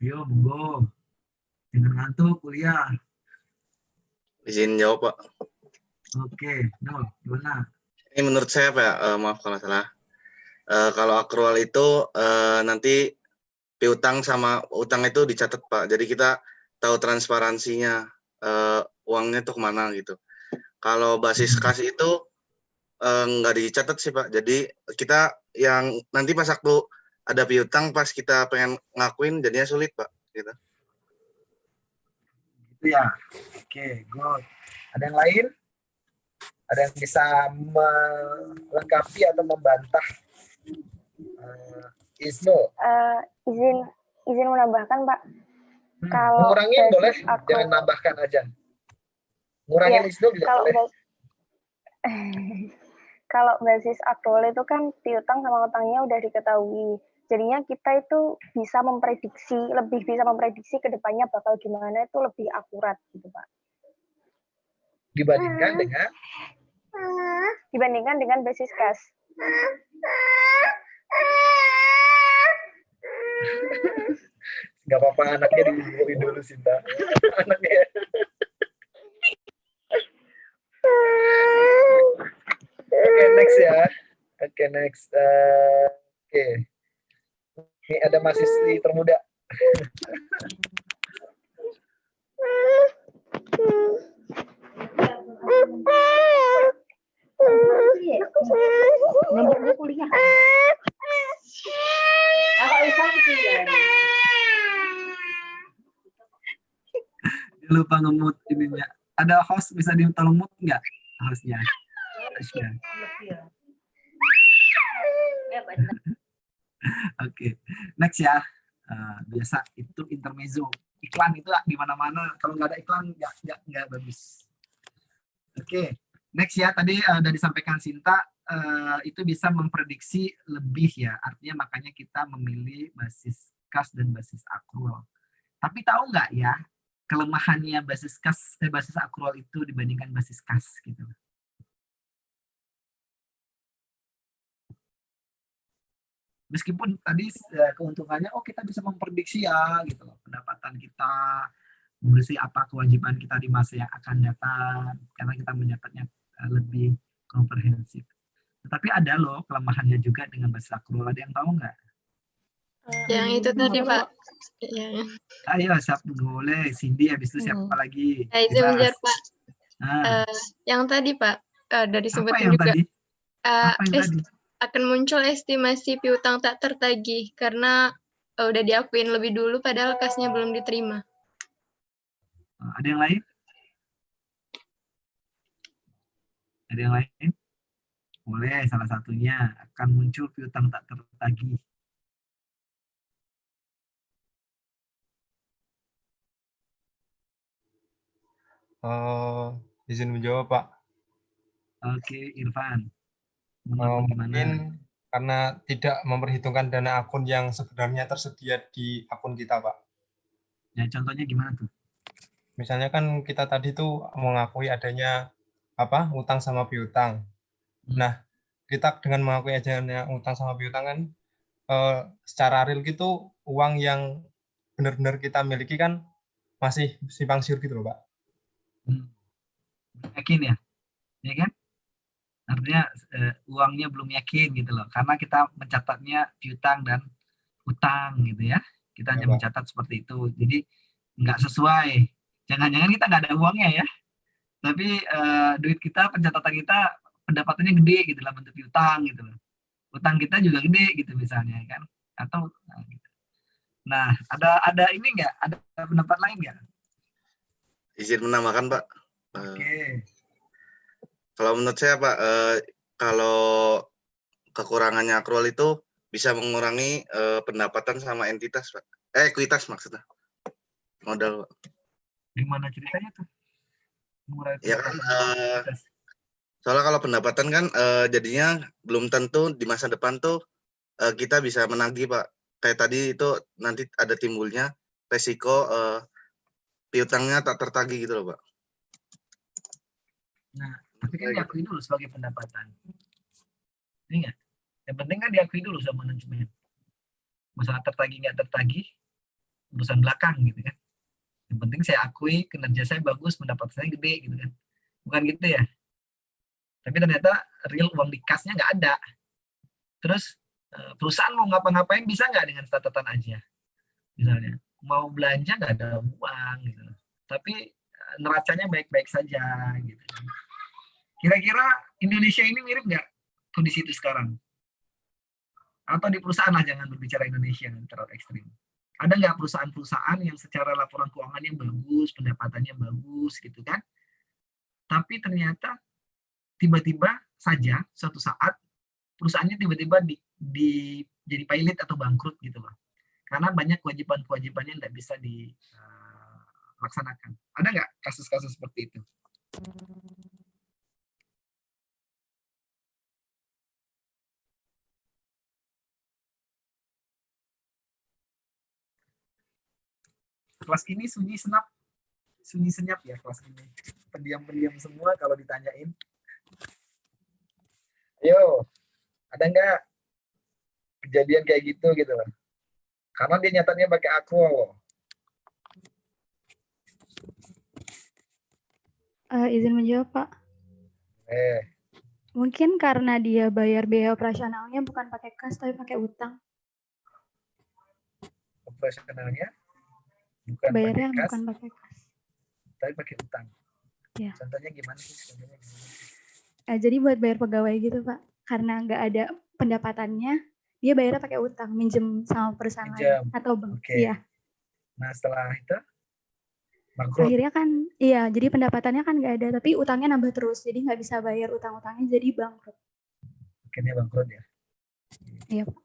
Yo, monggo. Jangan ngantuk kuliah. Izin jawab, Pak. Oke, Nol, gimana? Ini menurut saya, Pak, maaf kalau salah. Kalau akrual itu nanti piutang sama utang itu dicatat, Pak. Jadi kita tahu transparansinya, uangnya tuh kemana gitu. Kalau basis kas itu nggak dicatat sih, Pak. Jadi kita yang nanti pas waktu ada piutang, pas kita pengen ngakuin jadinya sulit, Pak. Gitu. Gitu ya. Oke, good. Ada yang lain? Ada yang bisa melengkapi atau membantah? Isno. Izin menambahkan, Pak. Kalau ngurangin boleh, jangan nambahkan aja. Ngurangin Isno juga boleh. Kalau basis aktual itu kan piutang sama utangnya udah diketahui. Jadinya kita itu lebih bisa memprediksi ke depannya bakal gimana, itu lebih akurat gitu, Pak. Dibandingkan dengan basis kas. Gak apa-apa, anaknya diberi dulu sih, Mbak. Anaknya. Oke, next ya. Oke, next. Oke. Ini ada mahasiswi termuda. Nomornya kuliah. Lupa nge-mute ininya. Ada host bisa ditolong mute nggak? Hostnya. Oke, next ya. Biasa itu intermezzo. iklan itu di mana-mana. Kalau nggak ada iklan nggak bagus. Oke, next ya, tadi udah disampaikan Sinta, itu bisa memprediksi lebih ya, artinya makanya kita memilih basis kas dan basis akrual. Tapi tahu nggak ya kelemahannya basis kas, basis akrual itu dibandingkan basis kas gitu? Meskipun tadi keuntungannya, kita bisa memprediksi ya gitu loh, pendapatan kita, mengurusi apa kewajiban kita di masa yang akan datang, karena kita mencatatnya lebih komprehensif. Tetapi ada loh kelemahannya juga dengan basis akrual. Ada yang tahu nggak? Yang itu tadi Pak. Ya. Ayo, siapa boleh? Cindy, habis itu siapa lagi? Itu benar Pak. Yang tadi Pak, dari sebutin juga. Tadi? Apa yang tadi? Akan muncul estimasi piutang tak tertagih karena udah diakuin lebih dulu padahal kasnya belum diterima. Ada yang lain? Ada yang lain? Boleh, salah satunya akan muncul piutang tak tertagih. Izin menjawab, Pak. Oke, Irfan. Mungkin karena tidak memperhitungkan dana akun yang sebenarnya tersedia di akun kita, Pak. Ya, contohnya gimana tuh? Misalnya kan kita tadi tuh mengakui adanya utang sama piutang. Nah, kita dengan mengakui adanya utang sama piutang kan secara real gitu uang yang benar-benar kita miliki kan masih simpang siur gitu loh, Pak. Yakin ya? Ya kan? Artinya uangnya belum yakin gitu loh, karena kita mencatatnya piutang dan utang gitu ya. Kita hanya mencatat seperti itu, jadi nggak sesuai. Jangan-jangan kita nggak ada uangnya ya, tapi duit kita, pencatatan kita, pendapatannya gede gitu lah, bentuk piutang gitu loh. Utang kita juga gede gitu misalnya kan, atau gitu. Nah, ada ini nggak? Ada pendapat lain nggak? Izin menambahkan Pak. Oke. Kalau menurut saya Pak, kalau kekurangannya akrual itu bisa mengurangi pendapatan sama entitas Pak. Ekuitas maksudnya. Modal Pak. Gimana ceritanya tuh? Ya kan, soalnya kalau pendapatan kan jadinya belum tentu di masa depan tuh kita bisa menagih Pak. Kayak tadi itu nanti ada timbulnya resiko piutangnya tak tertagih gitu loh Pak. Nah, tapi kan diakui dulu sebagai pendapatan. Ingat, yang penting kan diakui dulu sama manajemen. Masalah tertagih nggak tertagih, urusan belakang gitu kan. Yang penting saya akui kinerja saya bagus, pendapatan saya gede gitu kan. Bukan gitu ya. Tapi ternyata real uang di kasnya nggak ada. Terus perusahaan mau ngapa-ngapain bisa nggak dengan catatan aja. Misalnya, mau belanja nggak ada uang gitu. Tapi neracanya baik-baik saja gitu. Kira-kira Indonesia ini mirip nggak kondisi itu sekarang? Atau di perusahaan lah, jangan berbicara Indonesia yang terlalu ekstrim. Ada nggak perusahaan-perusahaan yang secara laporan keuangannya bagus, pendapatannya bagus gitu kan? Tapi ternyata tiba-tiba saja suatu saat perusahaannya tiba-tiba jadi pilot atau bangkrut gitu loh. Karena banyak kewajiban-kewajibannya yang tidak bisa dilaksanakan. Ada nggak kasus-kasus seperti itu? Kelas ini sunyi senyap ya kelas ini. Pendiam-pendiam semua kalau ditanyain. Ayo, ada nggak kejadian kayak gitu loh? Karena dia nyatanya pakai akrual. Izin menjawab Pak. Mungkin karena dia bayar biaya operasionalnya bukan pakai kas tapi pakai utang. Operasionalnya bukan bayarnya pakai kas, bukan pakai kas, tapi pakai utang. Ya. Contohnya gimana sih? Jadi buat bayar pegawai gitu Pak, karena nggak ada pendapatannya, dia bayarnya pakai utang, minjem sama perusahaan lain atau bank. Iya. Nah setelah itu bangkrut. Akhirnya kan, iya, jadi pendapatannya kan nggak ada, tapi utangnya nambah terus, jadi nggak bisa bayar utang-utangnya, jadi bangkrut. Akhirnya bangkrut ya? Iya Pak.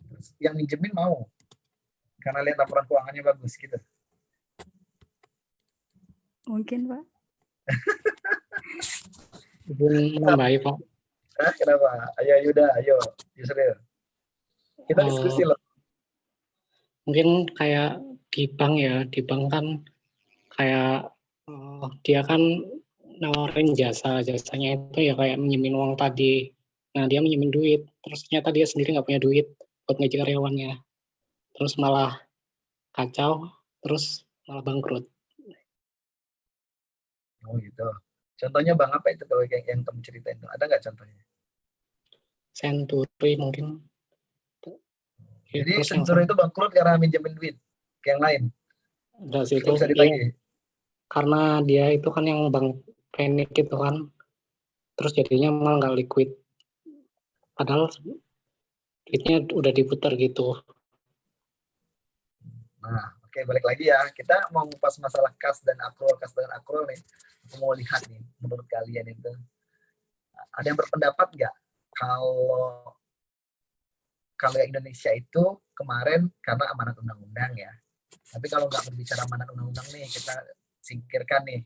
Terus yang minjemin mau? Karena lihat laporan keuangannya bagus gitu? mungkin Pak. Izin menambahi Pak. Kenapa? Ayo Yuda, ayo Yusril. Kita diskusi loh. Mungkin kayak di bank ya, di bank kan kayak dia kan nawarin jasanya itu ya kayak minjemin uang tadi. Nah dia minjemin duit, terus ternyata dia sendiri nggak punya duit buat gaji karyawannya. Terus malah kacau, terus malah bangkrut. Oh gitu. Contohnya Bang apa itu kalau yang kamu ceritain itu? Ada nggak contohnya? Century mungkin. Jadi Terus yang Century itu bangkrut karena minjemin duit ke yang lain. udah sih Belum itu bisa ditagih. karena dia itu kan yang bank panik gitu kan, terus jadinya malah nggak liquid. Padahal duitnya udah diputar gitu. Nah, oke, balik lagi ya. Kita mau ngupas masalah kas dan akrual nih. Aku mau lihat nih, menurut kalian itu ada yang berpendapat nggak kalau Indonesia itu kemarin karena amanat undang-undang ya. Tapi kalau nggak berbicara amanat undang-undang nih, kita singkirkan nih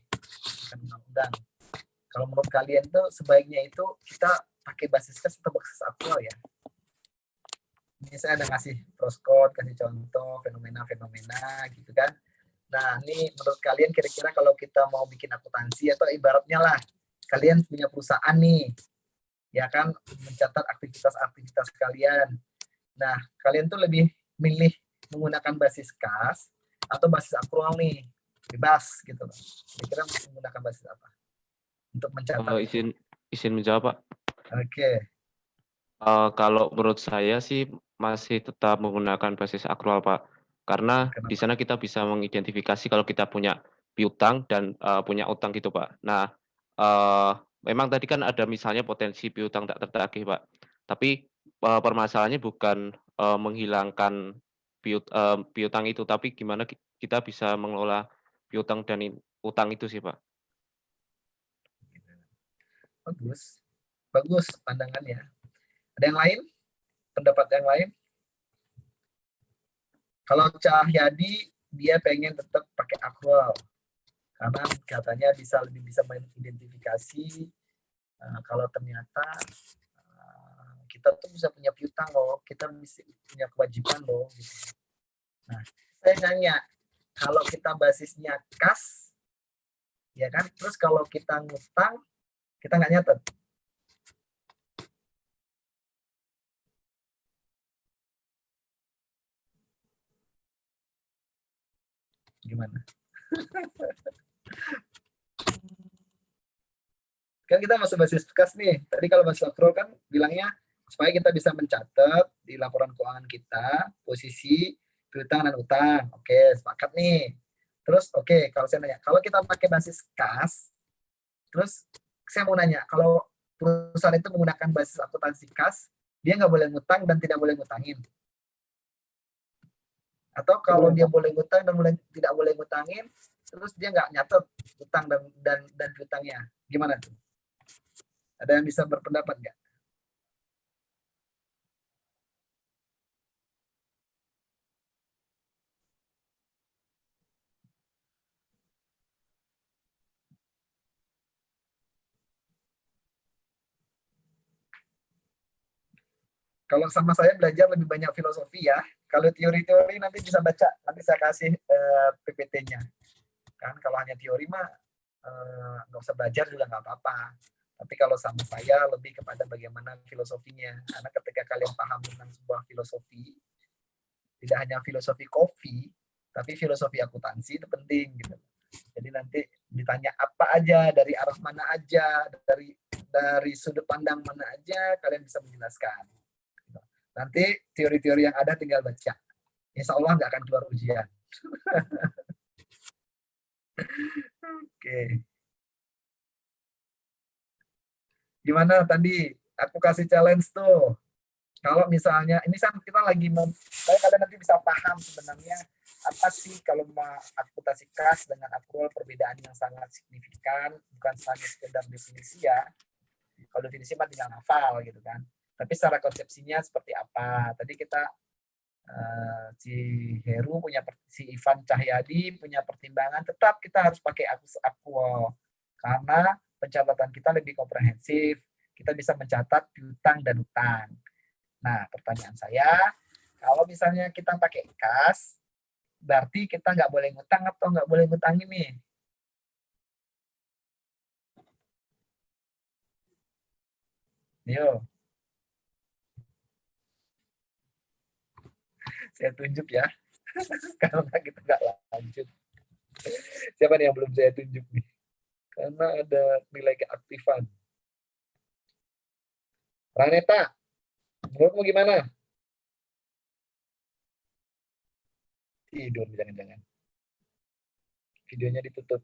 undang-undang. Kalau menurut kalian tuh sebaiknya itu kita pakai basis kas atau basis akrual ya? Ini saya ada ngasih proskot, kasih contoh fenomena-fenomena gitu kan. Nah, ini menurut kalian kira-kira kalau kita mau bikin akuntansi atau ibaratnya lah, kalian punya perusahaan nih, ya kan, mencatat aktivitas-aktivitas kalian. Nah, kalian tuh lebih milih menggunakan basis kas atau basis akrual nih, bebas gitu. Kira-kira menggunakan basis apa untuk mencatat? Izin menjawab Pak. Oke. Kalau menurut saya sih masih tetap menggunakan basis akrual Pak, karena di sana kita bisa mengidentifikasi kalau kita punya piutang dan punya utang gitu Pak. Nah, memang tadi kan ada misalnya potensi piutang tak tertagih Pak, tapi permasalahannya bukan menghilangkan piutang itu, tapi gimana kita bisa mengelola piutang dan utang itu sih Pak. Bagus pandangannya. Ada yang lain? Pendapat yang lain? Kalau Cahyadi dia pengen tetap pakai akrual karena katanya lebih bisa mengidentifikasi kalau ternyata kita tuh bisa punya piutang loh, kita bisa punya kewajiban loh. Gitu. Nah, saya nanya, kalau kita basisnya kas, ya kan? Terus kalau kita ngutang, kita nggak nyatet. Gimana? Kan kita masuk basis kas nih. Tadi kalau basis akrual kan bilangnya supaya kita bisa mencatat di laporan keuangan kita posisi piutang dan utang. Oke, sepakat nih. Terus kalau saya nanya, kalau kita pakai basis kas, terus saya mau nanya, kalau perusahaan itu menggunakan basis akuntansi kas, dia nggak boleh ngutang dan tidak boleh ngutangin. Atau kalau dia boleh ngutang dan tidak boleh ngutangin, terus dia nggak nyatet utang dan piutangnya. Gimana tuh? Ada yang bisa berpendapat nggak? Kalau sama saya belajar lebih banyak filosofi ya. Kalau teori-teori nanti bisa baca, nanti saya kasih PPT-nya. Kan kalau hanya teori mah nggak usah belajar juga nggak apa-apa. Tapi kalau sama saya lebih kepada bagaimana filosofinya. Karena ketika kalian paham tentang sebuah filosofi, tidak hanya filosofi kopi, tapi filosofi akuntansi itu penting gitu. Jadi nanti ditanya apa aja, dari arah mana aja, dari sudut pandang mana aja, kalian bisa menjelaskan. Nanti teori-teori yang ada tinggal baca. Insya Allah nggak akan keluar ujian. Oke. Gimana tadi? Aku kasih challenge tuh. Kalau misalnya, ini kan kita lagi supaya kalian nanti bisa paham sebenarnya apa sih kalau akuntansi kas dengan akrual perbedaan yang sangat signifikan, bukan hanya sekedar definisi ya. Kalau definisi mah tinggal hafal gitu kan. Tapi secara konsepsinya seperti apa? Tadi kita Si Heru punya, si Ivan Cahyadi punya pertimbangan, tetap kita harus pakai akrual karena pencatatan kita lebih komprehensif, kita bisa mencatat piutang dan utang. Nah, pertanyaan saya, kalau misalnya kita pakai kas, berarti kita nggak boleh ngutang atau nggak boleh ngutang ini? Yo, saya tunjuk ya, karena kita nggak lanjut. Siapa nih yang belum saya tunjuk nih? Karena ada nilai keaktifan. Raneta, menurutmu gimana? Tidur jangan-jangan. Videonya ditutup.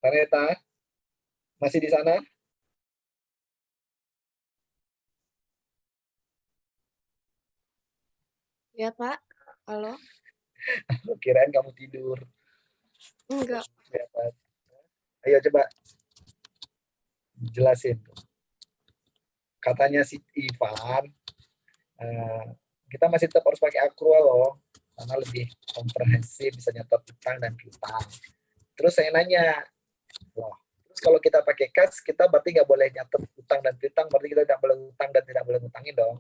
Raneta, masih di sana? Ya, Pak. Halo? Kirain kamu tidur. Enggak. Ayo coba jelasin. Katanya si Ivan, kita masih tetap harus pakai akrual loh, karena lebih komprehensif, bisa nyatat utang dan piutang. Terus saya nanya, loh, terus kalau kita pakai kas, kita berarti nggak boleh nyatet utang dan piutang, berarti kita tidak boleh utang dan tidak boleh ngutangin dong.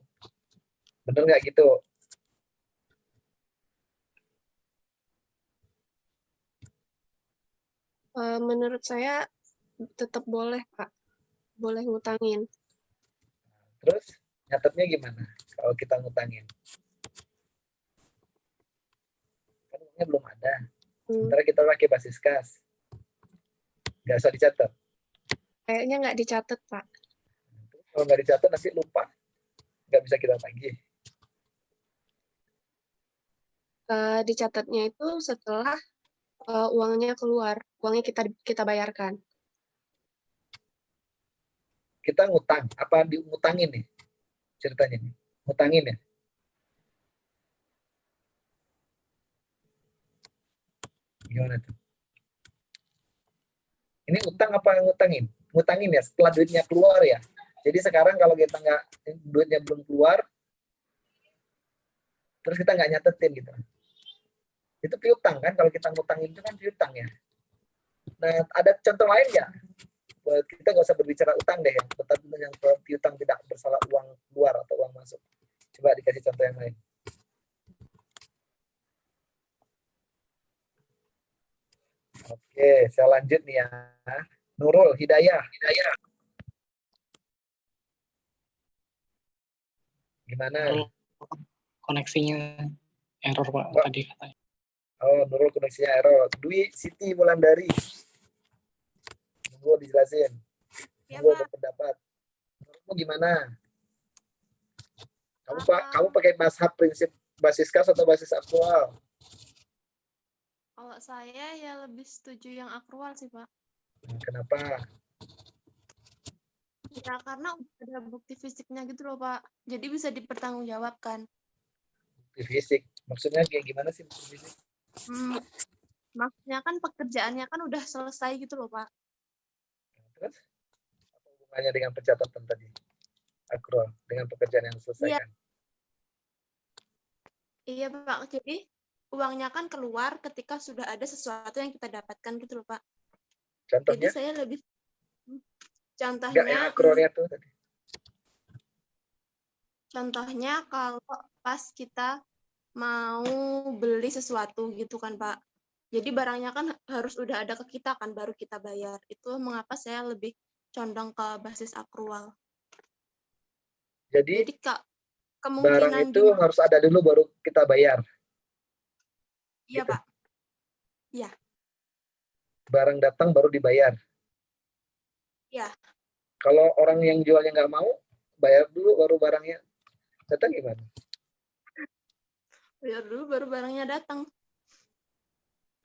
Bener nggak gitu? Menurut saya tetap boleh, Pak. Boleh ngutangin. Terus nyatetnya gimana kalau kita ngutangin? Kan uangnya belum ada. Sementara kita pakai basis kas. Nggak usah dicatat. Kayaknya nggak dicatat, Pak. Kalau nggak dicatat nanti lupa. Nggak bisa kita tagih. Dicatatnya itu setelah uangnya keluar, uangnya kita bayarkan. Kita ngutang, apa diutangin nih ceritanya nih? Ngutangin ya? Gimana tuh? Ini utang apa ngutangin? Ngutangin ya setelah duitnya keluar ya. Jadi sekarang kalau kita nggak, duitnya belum keluar, terus kita nggak nyatetin gitu. Itu piutang kan, kalau kita ngutangin itu kan piutang ya. Nah, ada contoh lain nggak? Kita nggak usah berbicara utang deh, yang piutang tidak bersalah uang keluar atau uang masuk. Coba dikasih contoh yang lain. Oke, saya lanjut nih ya. Nurul Hidayah. Gimana? Koneksinya error, Pak, tadi katanya. Oh, Nurul koneksinya error. Dwi Siti Wulandari. Tunggu dijelasin. Tunggu berpendapat. Menurutmu gimana? Kamu pakai mazhab prinsip basis kas atau basis aktual? Kalau saya ya lebih setuju yang akrual sih, Pak. Kenapa? Ya, karena ada bukti fisiknya gitu loh, Pak. Jadi bisa dipertanggungjawabkan. Bukti fisik? Maksudnya kayak gimana sih bukti fisik? Maksudnya kan pekerjaannya kan udah selesai gitu loh, Pak. Terus? Apa hubungannya dengan pencatatan tadi? Akrual, dengan pekerjaan yang selesai kan? Iya, Pak. Jadi uangnya kan keluar ketika sudah ada sesuatu yang kita dapatkan gitu loh, Pak. Contohnya? Jadi saya lebih contohnya Enggak, yang akrolnya tuh tadi. Contohnya kalau pas kita mau beli sesuatu gitu kan, Pak. Jadi barangnya kan harus udah ada ke kita kan baru kita bayar. Itu mengapa saya lebih condong ke basis akrual. Jadi Kak, barang kemungkinan itu harus ada dulu baru kita bayar. Iya, gitu. Pak. Iya. Barang datang baru dibayar. Iya. Kalau orang yang jualnya nggak mau, bayar dulu baru barangnya datang gimana? Bayar dulu baru barangnya datang.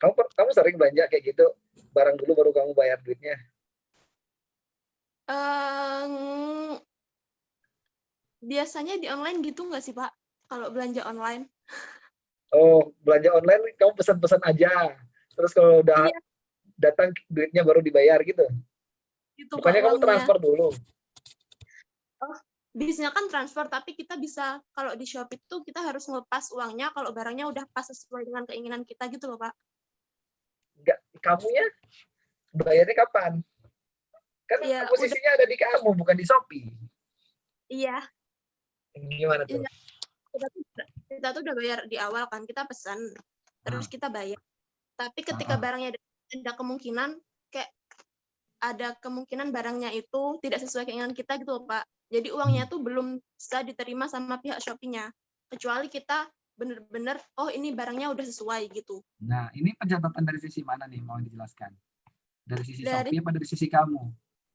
Kamu sering belanja kayak gitu? Barang dulu baru kamu bayar duitnya? Biasanya di online gitu nggak sih, Pak? Kalau belanja online? Oh, belanja online kamu pesan-pesan aja. Terus kalau udah datang duitnya baru dibayar gitu? Gitu, Bukannya Pak, kamu uangnya. transfer dulu? Oh, bisnya kan transfer, tapi kita bisa kalau di Shopee itu kita harus ngelepas uangnya kalau barangnya udah pas sesuai dengan keinginan kita gitu loh Pak. Enggak, kamunya bayarnya kapan? Kan Iya, posisinya ada di kamu, bukan di Shopee. Iya. Gimana tuh? Iya. Kita tuh udah bayar di awal kan, kita pesan, terus kita bayar. Tapi ketika barangnya ada kemungkinan ada kemungkinan barangnya itu tidak sesuai keinginan kita gitu loh Pak. Jadi uangnya tuh belum bisa diterima sama pihak Shopee-nya. Kecuali kita benar-benar, oh ini barangnya udah sesuai gitu. Nah, ini pencatatan dari sisi mana nih mau dijelaskan? Dari sisi Dari- Shopee apa dari sisi kamu?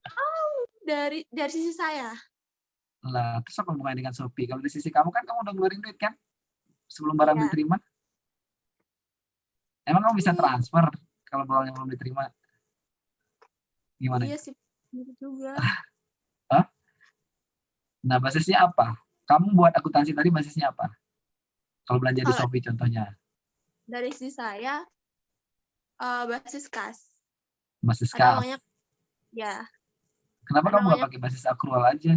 Oh, dari sisi saya. Lah, terus apa hubungannya dengan Shopee? Kalau dari sisi kamu kan kamu udah ngeluarin duit kan? Sebelum barang Iya. diterima? Emang kamu bisa transfer kalau barangnya belum diterima? Gimana? Iya sih, gitu juga. Hah? Nah, basisnya apa? Kamu buat akuntansi tadi basisnya apa? Kalau belanja di Kalau- Shopee contohnya. Dari sisi saya, basis kas. Basis Ada kas. uangnya, ya. Kenapa ada kamu nggak uangnya- pakai basis akrual aja?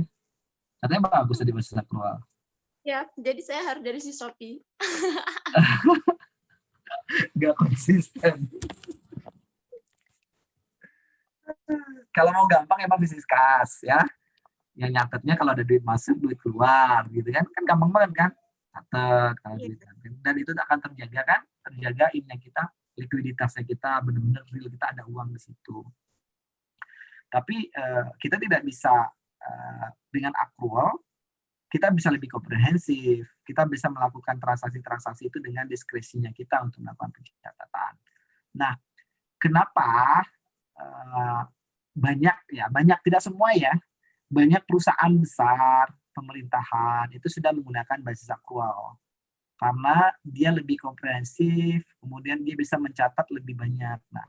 Katanya bagus tadi basis akrual. Ya, jadi saya harus dari si Shopee. Nggak konsisten. Kalau mau gampang emang bisnis kas ya. Yang nyatetnya kalau ada duit masuk, duit keluar gitu kan. Kan gampang banget kan? Catat kalau duit. Dan itu akan terjaga kan? Terjaga ininya kita, likuiditasnya kita, benar-benar real kita ada uang di situ. Tapi kita tidak bisa dengan akrual, kita bisa lebih komprehensif. Kita bisa melakukan transaksi-transaksi itu dengan diskresinya kita untuk melakukan pencatatan. Nah, kenapa banyak tidak semua ya, banyak perusahaan besar pemerintahan itu sudah menggunakan basis akrual karena dia lebih komprehensif, kemudian dia bisa mencatat lebih banyak. Nah,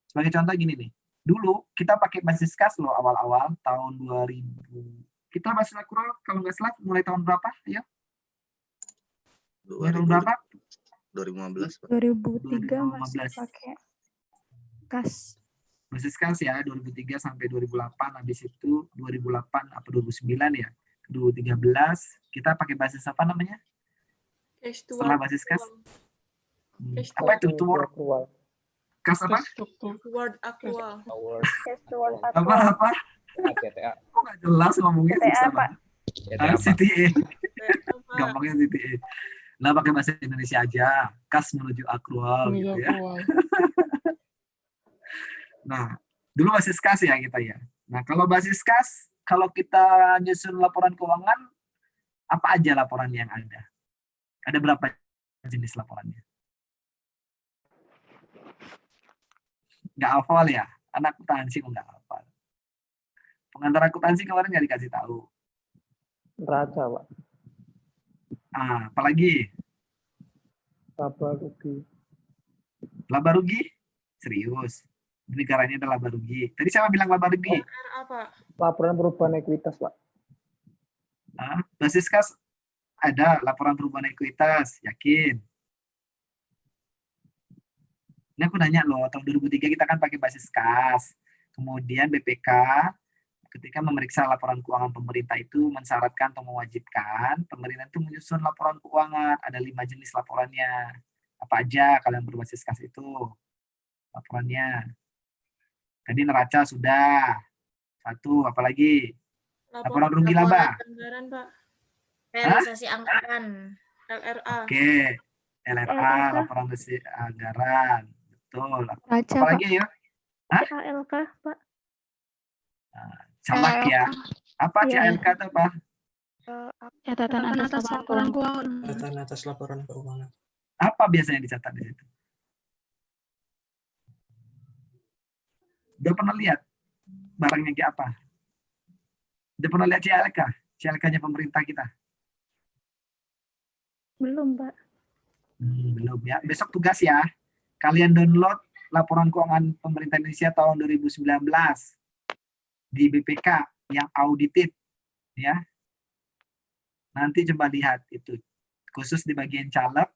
sebagai contoh gini nih, dulu kita pakai basis kas loh awal-awal tahun 2000. Kita basis akrual kalau nggak salah mulai tahun berapa? Ya? Mulai tahun berapa? 2015. Pak. 2003 masih pakai kas. Basis kas ya 2003 sampai 2008, habis itu 2008 apa 2009 ya, 2013 kita pakai basis apa namanya? Setelah basis kas. Apa itu? Tour kas apa? Word aktual. Apa? CTA. Kok nggak jelas ngomongnya susah banget. CTA. Gampangnya CTA. Nah, pakai bahasa Indonesia aja. Kas menuju akrual gitu ya. Nah, dulu basis kas ya kita ya. Nah, kalau basis kas, kalau kita nyusun laporan keuangan, apa aja laporan yang ada? Ada berapa jenis laporannya? Nggak hafal ya? Anak akuntansi kok nggak hafal. Pengantar akuntansi kemarin nggak dikasih tahu. Neraca, Pak. Apalagi? Laba rugi. Laba rugi? Serius? Negaranya adalah laba rugi. Tadi siapa bilang laba rugi? Apa? Laporan perubahan ekuitas, Pak. Basis kas ada laporan perubahan ekuitas, yakin? Ini aku nanya loh, tahun 2003 kita kan pakai basis kas. Kemudian BPK ketika memeriksa laporan keuangan pemerintah itu mensyaratkan atau mewajibkan pemerintah itu menyusun laporan keuangan. Ada 5 jenis laporannya. Apa aja kalau yang berbasis kas itu laporannya? Tadi neraca sudah. 1, apalagi? Laporan rugi laba. Anggaran, Pak. Realisasi anggaran. LRA. Oke. LRA, laporan realisasi anggaran. Betul. Neraca, Apalagi ya? CALK, Pak. Camak ya. Apa CALK itu apa? Catatan atas laporan keuangan. Catatan atas laporan keuangan. Apa biasanya dicatat di situ? Udah pernah lihat barangnya kayak apa? Udah pernah lihat CLK? CLK-nya pemerintah kita? Belum, Pak. Belum ya. Besok tugas ya. Kalian download laporan keuangan pemerintah Indonesia tahun 2019 di BPK yang audited ya. Nanti coba lihat itu. Khusus di bagian caleg,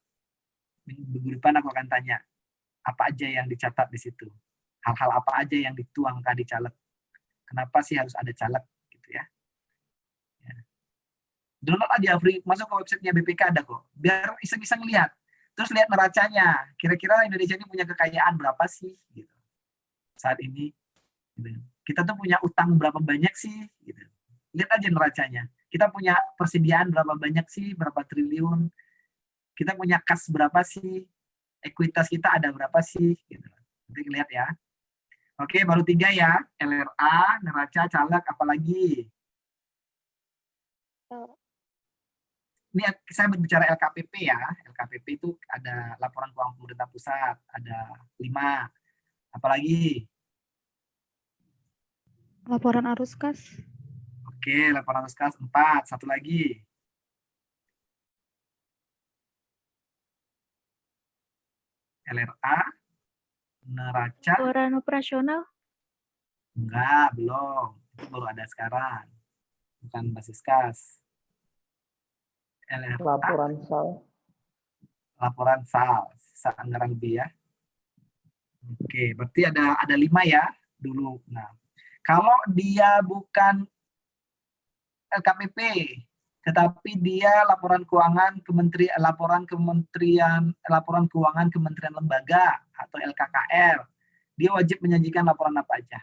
minggu depan aku akan tanya apa aja yang dicatat di situ. Hal-hal apa aja yang dituangkan di caleg. Kenapa sih harus ada caleg gitu ya. Download aja free, masuk ke websitenya BPK ada kok. Biar iseng-iseng lihat. Terus lihat neracanya. Kira-kira Indonesia ini punya kekayaan berapa sih? Gitu. Saat ini. Gitu. Kita tuh punya utang berapa banyak sih? Gitu. Lihat aja neracanya. Kita punya persediaan berapa banyak sih? Berapa triliun? Kita punya kas berapa sih? Ekuitas kita ada berapa sih? Gitu. Nanti lihat ya. Oke, baru 3 ya. LRA, neraca, caleg, apalagi? Ini saya berbicara LKPP ya. LKPP itu ada laporan keuangan pemerintah pusat, ada 5. Apalagi? Laporan arus kas. Oke, laporan arus kas 4. Satu lagi. LRA, neraca. Laporan operasional. Enggak, belum. Itu baru ada sekarang. Bukan basis kas. LRA, Laporan SAL. Laporan SAL, sisa anggaran lebih ya. Oke, berarti ada 5 ya dulu. Nah, kalau dia bukan LKPP, tetapi dia laporan keuangan laporan keuangan kementerian lembaga atau LKKR, dia wajib menyajikan laporan apa aja?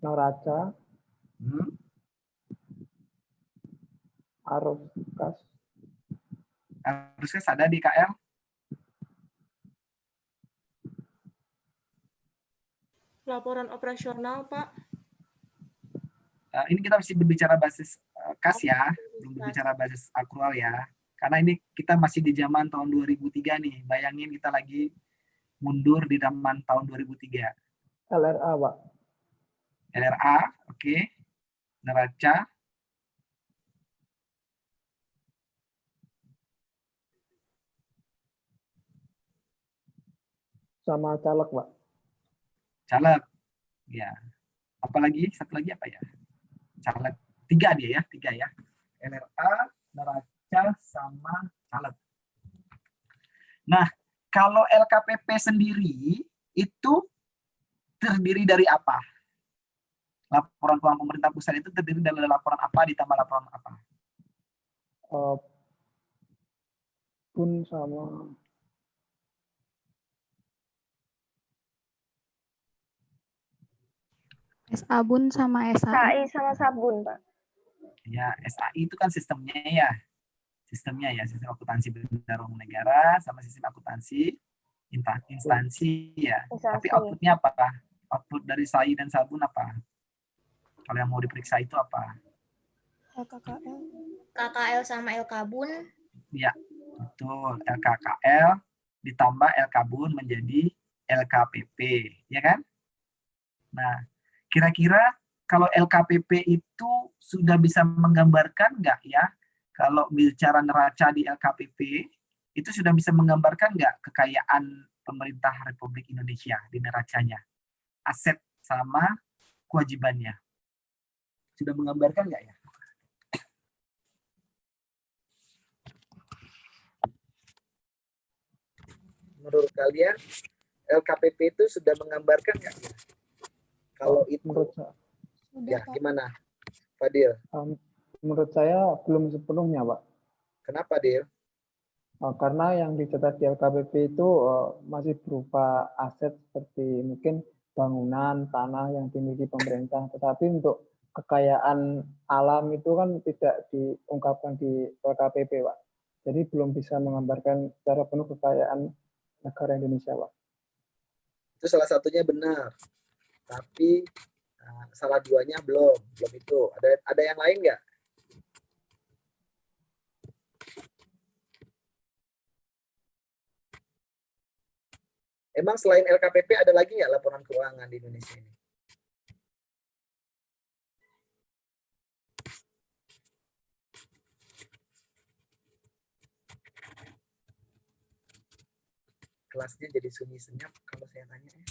Neraca, arus kas. Arus kas ada di KL? Laporan operasional, Pak. Ini kita masih berbicara basis kas ya, belum berbicara basis akrual ya. Karena ini kita masih di zaman tahun 2003 nih. Bayangin kita lagi mundur di zaman tahun 2003. LRA, Pak. LRA, oke. Neraca. Sama caleg, Pak. Caleg. Ya. Apalagi? Satu lagi apa ya? Caleg. 3 dia ya, 3 ya. LRA, neraca, sama caleg. Nah, kalau LKPP sendiri itu terdiri dari apa? Laporan keuangan pemerintah pusat itu terdiri dari laporan apa ditambah laporan apa? Bun sama SABUN sama SAI. SAI sama sabun, Pak. Ya, SAI itu kan sistemnya ya. Sistem akuntansi bendahara umum negara sama sistem akuntansi instansi ya. Tapi outputnya apa? Output dari SAI dan sabun apa? Kalau yang mau diperiksa itu apa? KKL sama LKBUN. Ya, betul. LKKL ditambah LKBUN menjadi LKPP, ya kan? Nah, kira-kira kalau LKPP itu sudah bisa menggambarkan nggak ya? Kalau bicara neraca di LKPP, itu sudah bisa menggambarkan nggak kekayaan pemerintah Republik Indonesia di neracanya? Aset sama kewajibannya. Sudah menggambarkan nggak ya? Menurut kalian, LKPP itu sudah menggambarkan nggak ya? Kalau itu, ya gimana, Fadil? Menurut saya belum sepenuhnya, Pak. Kenapa, Dil? Karena yang dicatat di LKPP itu masih berupa aset seperti mungkin bangunan, tanah yang dimiliki pemerintah. Tetapi untuk kekayaan alam itu kan tidak diungkapkan di LKPP, Pak. Jadi belum bisa menggambarkan secara penuh kekayaan negara Indonesia, Pak. Itu salah satunya benar. Tapi salah 2-nya belum itu. Ada yang lain nggak? Emang selain LKPP ada lagi nggak laporan keuangan di Indonesia ini? Kelasnya jadi sunyi senyap kalau saya tanya ya.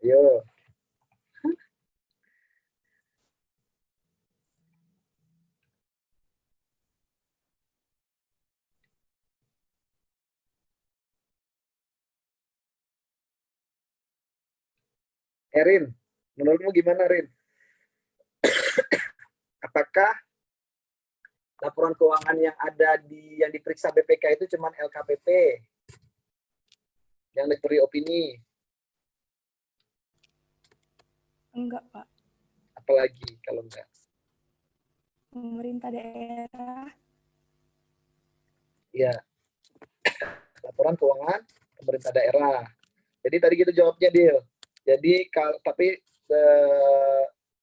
Ayo. Rin, menurutmu gimana, Rin? apakah laporan keuangan yang ada yang diperiksa BPK itu cuma LKPP yang diberi opini? Enggak, Pak. Apalagi kalau enggak? Pemerintah daerah. Ya, laporan keuangan pemerintah daerah. Jadi tadi gitu jawabnya, Dil. Jadi tapi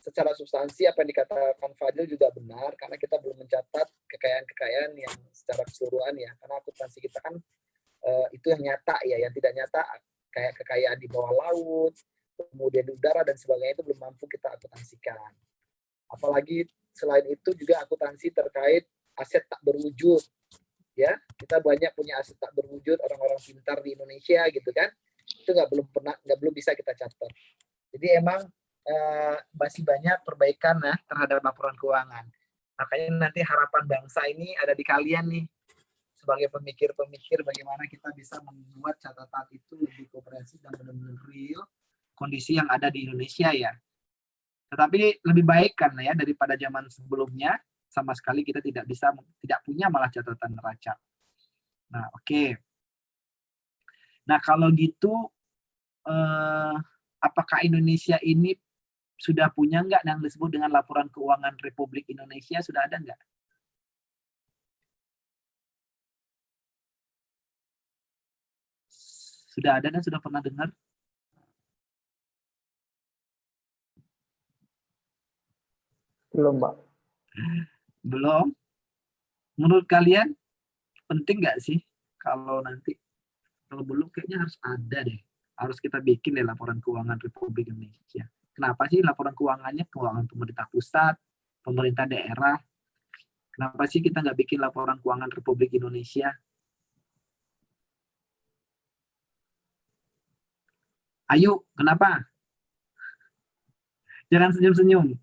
secara substansi apa yang dikatakan Fadil juga benar, karena kita belum mencatat kekayaan-kekayaan yang secara keseluruhan ya, karena akuntansi kita kan itu yang nyata ya, yang tidak nyata kayak kekayaan di bawah laut, kemudian di udara dan sebagainya itu belum mampu kita akuntansikan. Apalagi selain itu juga akuntansi terkait aset tak berwujud, ya kita banyak punya aset tak berwujud orang-orang pintar di Indonesia gitu kan, itu belum bisa kita catat. Jadi emang masih banyak perbaikan terhadap laporan keuangan. Makanya nanti harapan bangsa ini ada di kalian nih, sebagai pemikir-pemikir bagaimana kita bisa membuat catatan itu lebih komprehensif dan benar-benar real kondisi yang ada di Indonesia ya. Tetapi lebih baik kan ya daripada zaman sebelumnya, sama sekali kita tidak punya malah catatan neraca. Nah, oke. Nah, kalau gitu apakah Indonesia ini sudah punya nggak yang disebut dengan laporan keuangan Republik Indonesia? Sudah ada nggak? Sudah ada dan sudah pernah dengar? Belum, Pak. Belum? Menurut kalian penting nggak sih kalau nanti? Kalau belum kayaknya harus ada deh. Harus kita bikin deh laporan keuangan Republik Indonesia. Kenapa sih laporan keuangannya keuangan pemerintah pusat, pemerintah daerah? Kenapa sih kita nggak bikin laporan keuangan Republik Indonesia? Ayo, kenapa? Jangan senyum-senyum.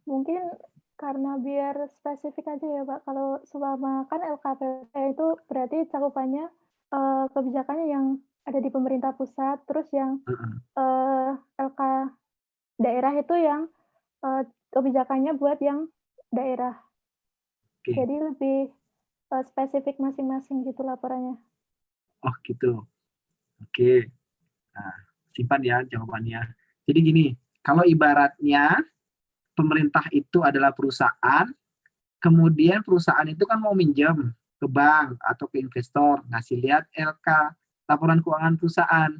Mungkin karena biar spesifik aja ya Pak, kalau selama kan LKPP itu berarti cakupannya kebijakannya yang ada di pemerintah pusat, terus yang LK daerah itu yang kebijakannya buat yang daerah. Jadi lebih spesifik masing-masing gitu laporannya. Oh gitu. Oke. Nah, simpan ya jawabannya. Jadi gini, kalau ibaratnya pemerintah itu adalah perusahaan, kemudian perusahaan itu kan mau minjem ke bank atau ke investor, ngasih lihat LK, laporan keuangan perusahaan.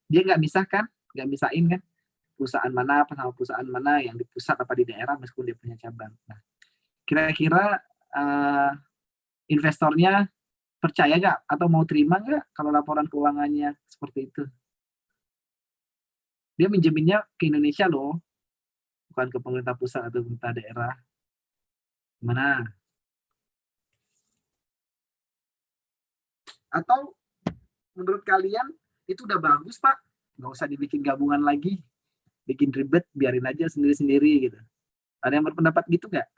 Dia nggak bisa kan? Nggak misain kan? Perusahaan mana sama perusahaan mana yang di pusat apa di daerah meskipun dia punya cabang. Nah, kira-kira investornya percaya nggak atau mau terima nggak kalau laporan keuangannya seperti itu? Dia minjeminnya ke Indonesia loh, bukan ke pemerintah pusat atau pemerintah daerah. Gimana? Atau menurut kalian itu udah bagus Pak? Nggak usah dibikin gabungan lagi. Bikin ribet, biarin aja sendiri-sendiri gitu. Ada yang berpendapat gitu nggak?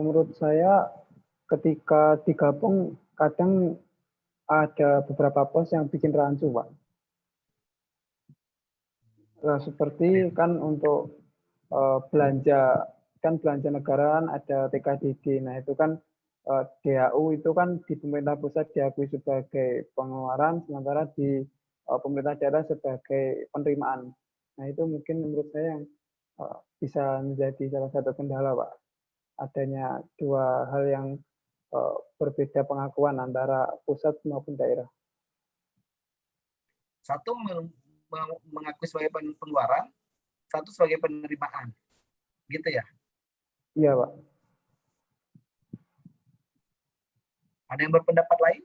Menurut saya ketika digabung kadang ada beberapa pos yang bikin rancu, Pak. Nah, seperti kan untuk belanja negaraan ada TKDD. Nah, itu kan DAU itu kan di pemerintah pusat diakui sebagai pengeluaran, sementara di pemerintah daerah sebagai penerimaan. Nah, itu mungkin menurut saya yang bisa menjadi salah satu kendala, Pak. Adanya dua hal yang berbeda pengakuan antara pusat maupun daerah. Satu mengakui sebagai pengeluaran, satu sebagai penerimaan. Gitu ya? Iya, Pak. Ada yang berpendapat lain?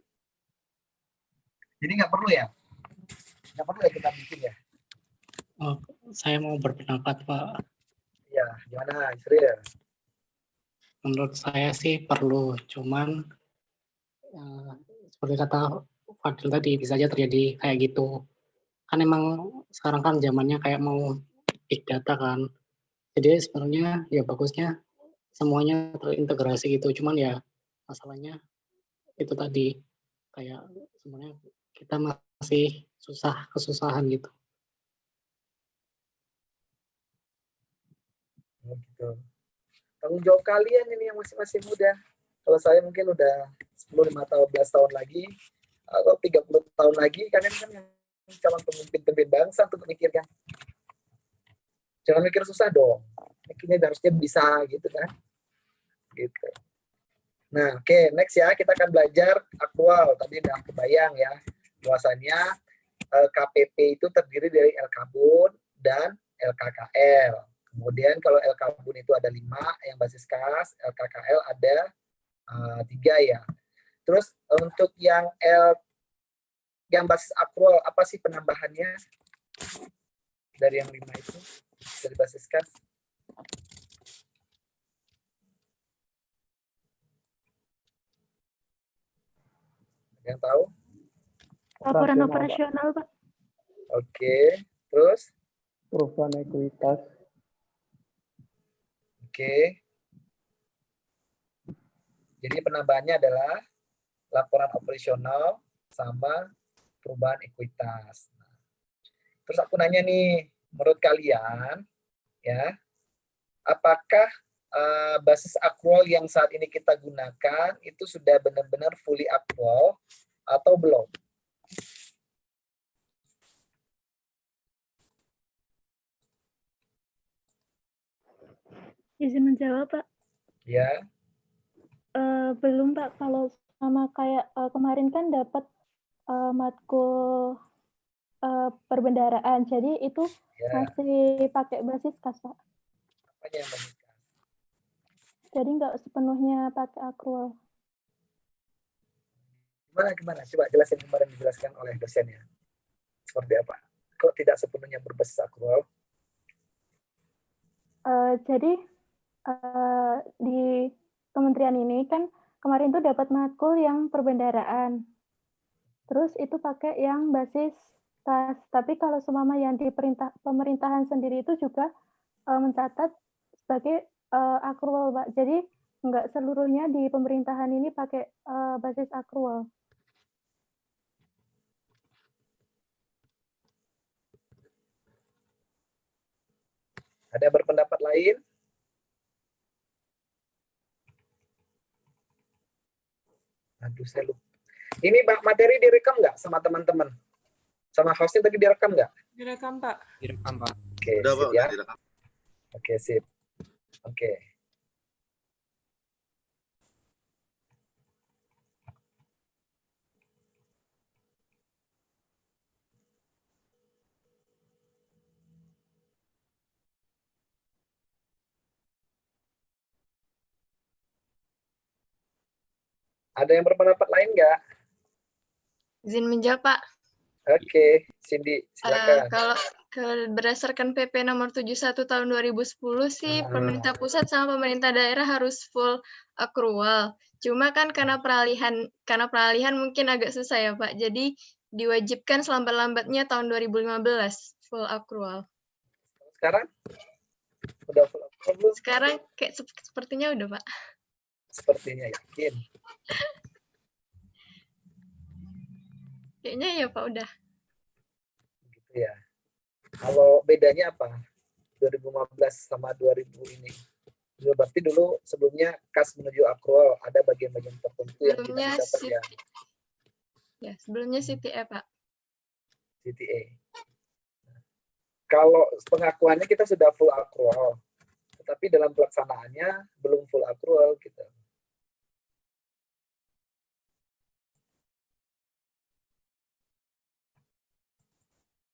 Jadi nggak perlu ya? Nggak perlu ya kita bikin ya? Oh, saya mau berpendapat, Pak. Ya, gimana, Israel? Menurut saya sih perlu, cuman seperti kata Fadil tadi, bisa aja terjadi kayak gitu. Kan emang sekarang kan zamannya kayak mau big data kan. Jadi sebenarnya ya bagusnya semuanya terintegrasi gitu. Cuman ya masalahnya itu tadi kayak sebenarnya kita masih kesusahan gitu. Oh, gitu. Tanggung jawab kalian ini yang masih muda. Kalau saya mungkin udah 10, 15 tahun lagi, atau 30 tahun lagi, kalian kan yang calon pemimpin bangsa untuk memikirkan. Jangan mikir susah dong. Mikirnya harusnya bisa gitu kan. Gitu. Nah, oke, next ya, kita akan belajar aktual. Tadi udah kebayang ya, bahwasannya KPP itu terdiri dari LKBUN dan LKKL. Kemudian kalau LKBUN itu ada 5 yang basis kas, LKKL ada 3 ya. Terus untuk yang basis aktual, apa sih penambahannya dari yang 5 itu dari basis kas? Yang tahu? Laporan operasional, Pak. Oke, terus? Perubahan ekuitas. Oke. Jadi penambahannya adalah laporan operasional sama perubahan ekuitas. Terus aku nanya nih, menurut kalian, ya, apakah basis aktual yang saat ini kita gunakan itu sudah benar-benar fully aktual atau belum? Izin menjawab, Pak. Ya. Belum, Pak. Kalau sama kayak kemarin kan dapat matkul perbendaraan. Jadi itu masih pakai basis kas, Pak. Apanya yang basis kas? Jadi nggak sepenuhnya pakai akrual. Gimana? Coba jelasin kemarin dijelaskan oleh dosennya. Seperti apa? Kok tidak sepenuhnya berbasis akrual? Jadi di kementerian ini kan kemarin tuh dapat matkul yang perbendaraan. Terus itu pakai yang basis kas. Tapi kalau seumpama yang di pemerintahan sendiri itu juga mencatat sebagai akrual, Pak. Jadi nggak seluruhnya di pemerintahan ini pakai basis akrual. Ada berpendapat lain? Aduh, saya lupa. Ini materi direkam nggak sama teman-teman? Sama hostnya tadi direkam nggak? Direkam, Pak. Direkam, Pak. Oke, Udah, sip Pak, ya. udah direkam. Oke, sip. Oke. Ada yang berpendapat lain nggak? Izin menjawab, Pak. Oke, Cindy, silakan. Kalau berdasarkan PP nomor 71 tahun 2010 sih, pemerintah pusat sama pemerintah daerah harus full accrual. Cuma kan karena peralihan mungkin agak susah ya, Pak. Jadi diwajibkan selambat-lambatnya tahun 2015 full accrual. Sekarang? Udah full accrual belum? Sekarang kayak sepertinya udah, Pak. Sepertinya yakin. Kayaknya ya, Pak, udah. Gitu ya. Kalau bedanya apa? 2015 sama 2000 ini. Berarti dulu sebelumnya kas menuju akrual ada bagian-bagian tertentu yang tidak dicatat ya. Ya, sebelumnya CTA, Pak. CTA. Kalau pengakuannya kita sudah full akrual, tetapi dalam pelaksanaannya belum full akrual gitu.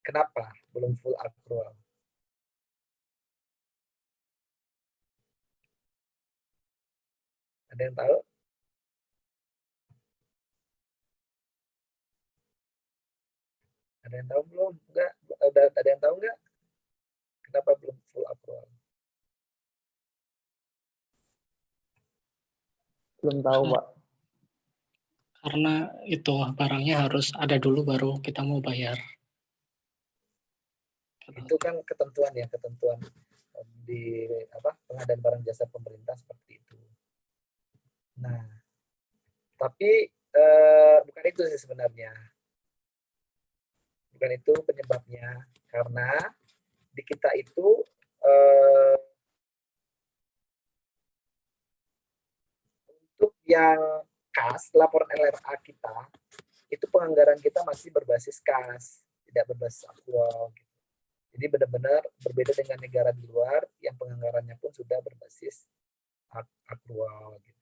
Kenapa belum full akrual? Ada yang tahu? Ada yang tahu belum? Enggak. Ada yang tahu enggak? Kenapa belum full accrual? Belum tahu, Pak. Karena itu barangnya harus ada dulu baru kita mau bayar. Itu kan ketentuan ya, ketentuan di pengadaan barang jasa pemerintah seperti itu. Nah, tapi bukan itu sih sebenarnya. Bukan itu penyebabnya. Karena di kita itu untuk yang kas, laporan LRA kita, itu penganggaran kita masih berbasis kas, tidak berbasis aktual. Gitu. Jadi benar-benar berbeda dengan negara di luar yang penganggarannya pun sudah berbasis aktual. Gitu.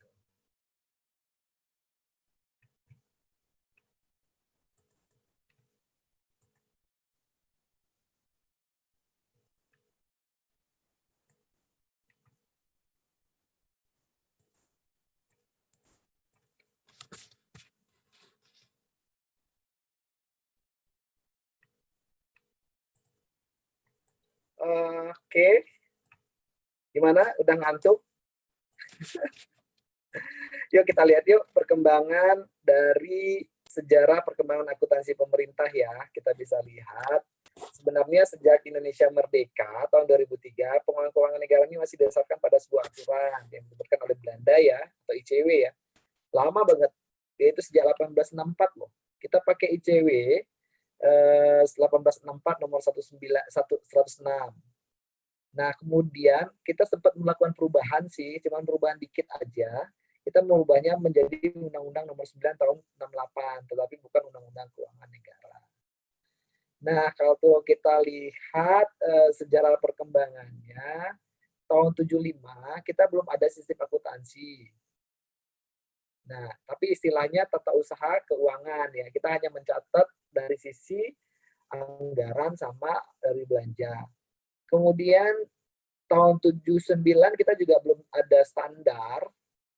Oke. Gimana? Udah ngantuk? Yuk kita lihat yuk perkembangan dari sejarah perkembangan akuntansi pemerintah ya. Kita bisa lihat sebenarnya sejak Indonesia merdeka tahun 2003, pengelolaan keuangan negara ini masih didasarkan pada sebuah aturan yang diberikan oleh Belanda ya, atau ICW ya. Lama banget, yaitu sejak 1864 loh. Kita pakai ICW 1864 nomor 106. Nah, kemudian kita sempat melakukan perubahan sih, cuman perubahan dikit aja. Kita merubahnya menjadi Undang-Undang nomor 9 tahun 68, tetapi bukan Undang-Undang Keuangan Negara. Nah, kalau kita lihat sejarah perkembangannya, tahun 75 kita belum ada sistem akuntansi. Nah, tapi istilahnya tata usaha keuangan ya. Kita hanya mencatat dari sisi anggaran sama dari belanja. Kemudian tahun 79 kita juga belum ada standar.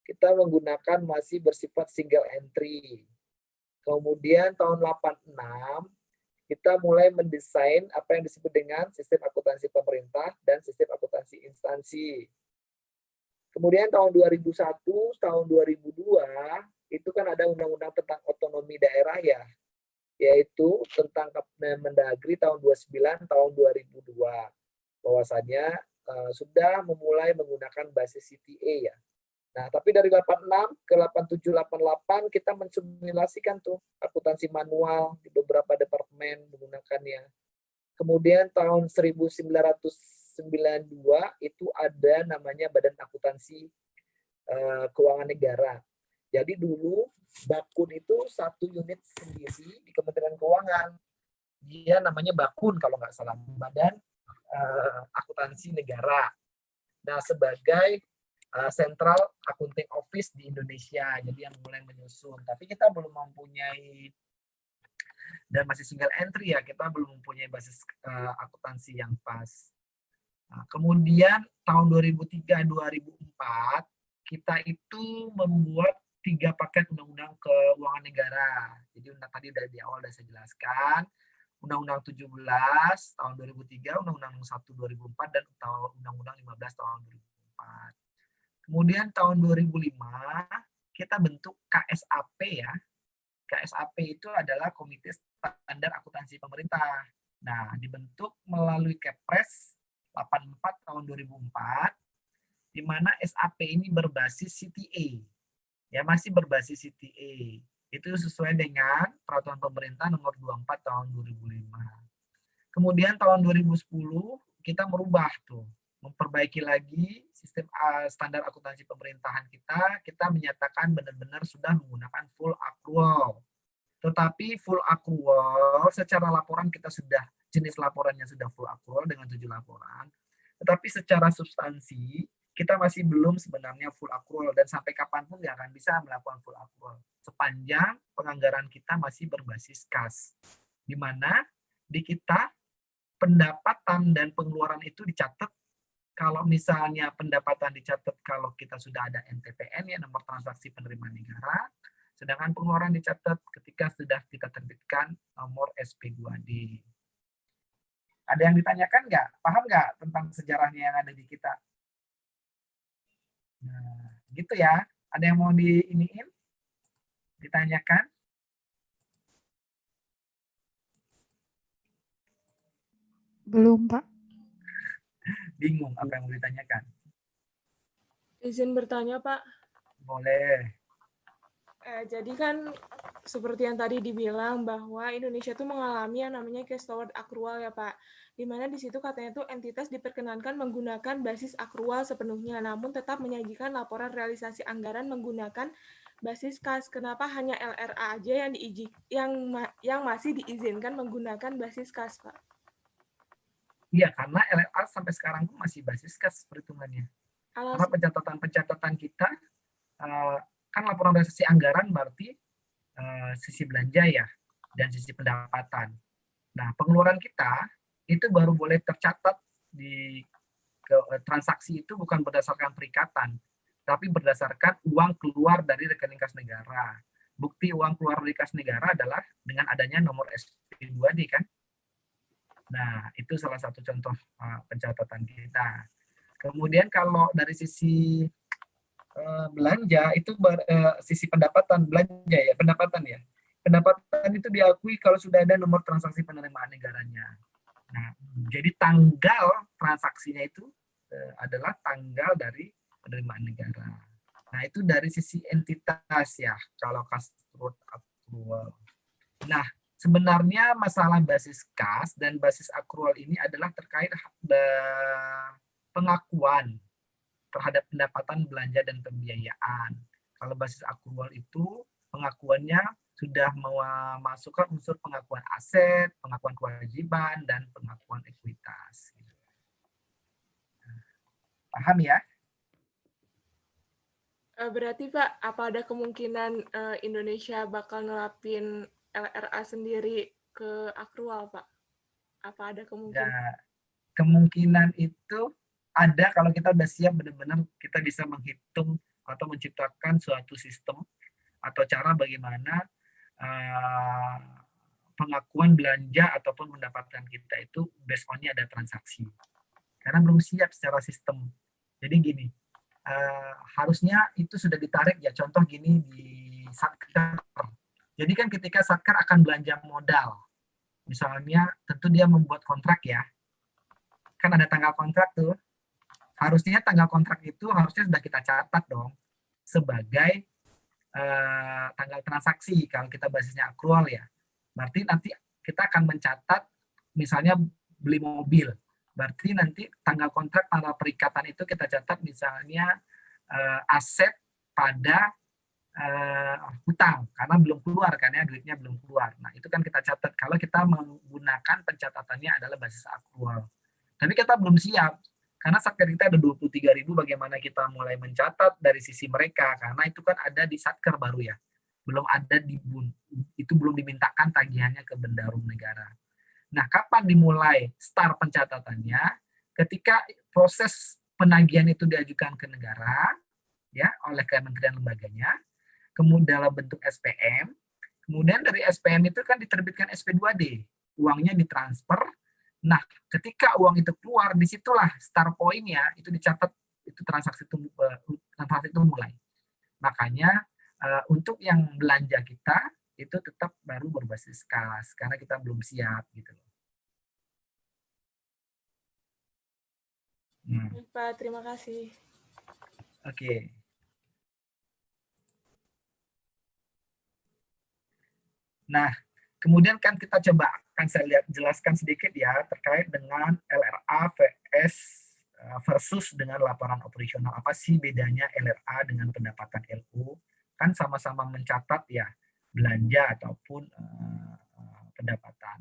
Kita menggunakan masih bersifat single entry. Kemudian tahun 86 kita mulai mendesain apa yang disebut dengan sistem akuntansi pemerintah dan sistem akuntansi instansi. Kemudian tahun 2001, tahun 2002 itu kan ada undang-undang tentang otonomi daerah ya, yaitu tentang Mendagri tahun 29 tahun 2002. Bahwasanya sudah memulai menggunakan basis CTA ya. Nah, tapi dari 86 ke 87, 88 kita mensimulasikan tuh akuntansi manual di beberapa departemen menggunakannya. Kemudian tahun 1992 itu ada namanya Badan Akuntansi Keuangan Negara. Jadi dulu Bakun itu satu unit sendiri di Kementerian Keuangan. Dia namanya Bakun kalau nggak salah, Badan Akuntansi Negara. Nah, sebagai Central Accounting Office di Indonesia, jadi yang mulai menyusun. Tapi kita belum mempunyai, dan masih single entry ya, kita belum mempunyai basis akuntansi yang pas. Nah, kemudian tahun 2003-2004 kita itu membuat 3 paket undang-undang keuangan negara. Jadi tadi dari awal sudah saya jelaskan. Undang-Undang 17 tahun 2003, Undang-Undang 1 2004, dan Undang-Undang 15 tahun 2004. Kemudian tahun 2005 kita bentuk KSAP ya. KSAP itu adalah Komite Standar Akuntansi Pemerintah. Nah, dibentuk melalui Kepres 84 tahun 2004, di mana SAP ini berbasis CTA. Ya, masih berbasis CTA. Itu sesuai dengan Peraturan Pemerintah nomor 24 tahun 2005. Kemudian tahun 2010 kita merubah tuh, memperbaiki lagi sistem standar akuntansi pemerintahan kita menyatakan benar-benar sudah menggunakan full accrual. Tetapi full accrual secara laporan kita sudah, jenis laporannya sudah full accrual dengan 7 laporan. Tetapi secara substansi kita masih belum sebenarnya full accrual, dan sampai kapanpun nggak akan bisa melakukan full accrual sepanjang penganggaran kita masih berbasis kas, di mana di kita pendapatan dan pengeluaran itu dicatat. Kalau misalnya pendapatan dicatat kalau kita sudah ada NTPN ya, nomor transaksi penerimaan negara, sedangkan pengeluaran dicatat ketika sudah kita terbitkan nomor SP2D. Ada yang ditanyakan nggak? Paham nggak tentang sejarahnya yang ada di kita? Nah, gitu ya. Ada yang mau ditanyakan? Belum, Pak. Bingung apa yang mau ditanyakan? Izin bertanya, Pak. Boleh. Jadi kan seperti yang tadi dibilang bahwa Indonesia tuh mengalami yang namanya cash toward accrual ya Pak. Di mana di situ katanya tuh entitas diperkenankan menggunakan basis akrual sepenuhnya, namun tetap menyajikan laporan realisasi anggaran menggunakan basis kas. Kenapa hanya LRA aja yang masih diizinkan menggunakan basis kas, Pak? Iya, karena LRA sampai sekarang pun masih basis kas perhitungannya. Karena pencatatan kita kan laporan realisasi anggaran berarti sisi belanja ya dan sisi pendapatan. Nah, pengeluaran kita itu baru boleh tercatat di transaksi itu bukan berdasarkan perikatan, tapi berdasarkan uang keluar dari rekening kas negara. Bukti uang keluar dari kas negara adalah dengan adanya nomor SP2D kan. Nah, itu salah satu contoh pencatatan kita. Kemudian kalau dari sisi belanja itu sisi pendapatan belanja ya, pendapatan ya. Pendapatan itu diakui kalau sudah ada nomor transaksi penerimaan negaranya. Nah, jadi tanggal transaksinya itu adalah tanggal dari penerimaan negara. Nah, itu dari sisi entitas ya, kalau kas akrual. Nah, sebenarnya masalah basis kas dan basis akrual ini adalah terkait pengakuan terhadap pendapatan belanja dan pembiayaan. Kalau basis akrual itu pengakuannya sudah memasukkan unsur pengakuan aset, pengakuan kewajiban, dan pengakuan ekuitas. Paham ya? Berarti Pak, apa ada kemungkinan Indonesia bakal nerapin LRA sendiri ke akrual, Pak? Apa ada kemungkinan? Ya, kemungkinan itu ada kalau kita udah siap benar-benar kita bisa menghitung atau menciptakan suatu sistem atau cara bagaimana pengakuan belanja ataupun pendapatan kita itu based on-nya ada transaksi. Karena belum siap secara sistem. Jadi gini, harusnya itu sudah ditarik ya, contoh gini di Satker. Jadi kan ketika Satker akan belanja modal, misalnya tentu dia membuat kontrak ya, kan ada tanggal kontrak tuh, harusnya tanggal kontrak itu harusnya sudah kita catat dong sebagai tanggal transaksi kalau kita basisnya akrual ya. Berarti nanti kita akan mencatat misalnya beli mobil. Berarti nanti tanggal kontrak, tanggal perikatan itu kita catat misalnya aset pada hutang karena belum keluar kan ya, duitnya belum keluar. Nah, itu kan kita catat kalau kita menggunakan pencatatannya adalah basis akrual. Tapi kita belum siap. Karena Satker kita ada 23.000, bagaimana kita mulai mencatat dari sisi mereka, karena itu kan ada di Satker baru ya, belum ada di BUN, itu belum dimintakan tagihannya ke Bendarum Negara. Nah, kapan dimulai start pencatatannya? Ketika proses penagihan itu diajukan ke negara, ya oleh kementerian lembaganya, kemudian dalam bentuk SPM, kemudian dari SPM itu kan diterbitkan SP2D, uangnya ditransfer. Nah, ketika uang itu keluar, disitulah start point-nya itu dicatat, itu transaksi itu mulai. Makanya untuk yang belanja kita itu tetap baru berbasis kas karena kita belum siap gitu loh. Pak, terima kasih. Oke. Nah, kemudian kan kita coba akan saya jelaskan sedikit ya terkait dengan LRA versus dengan laporan operasional. Apa sih bedanya LRA dengan pendapatan LO? Kan sama-sama mencatat ya belanja ataupun pendapatan.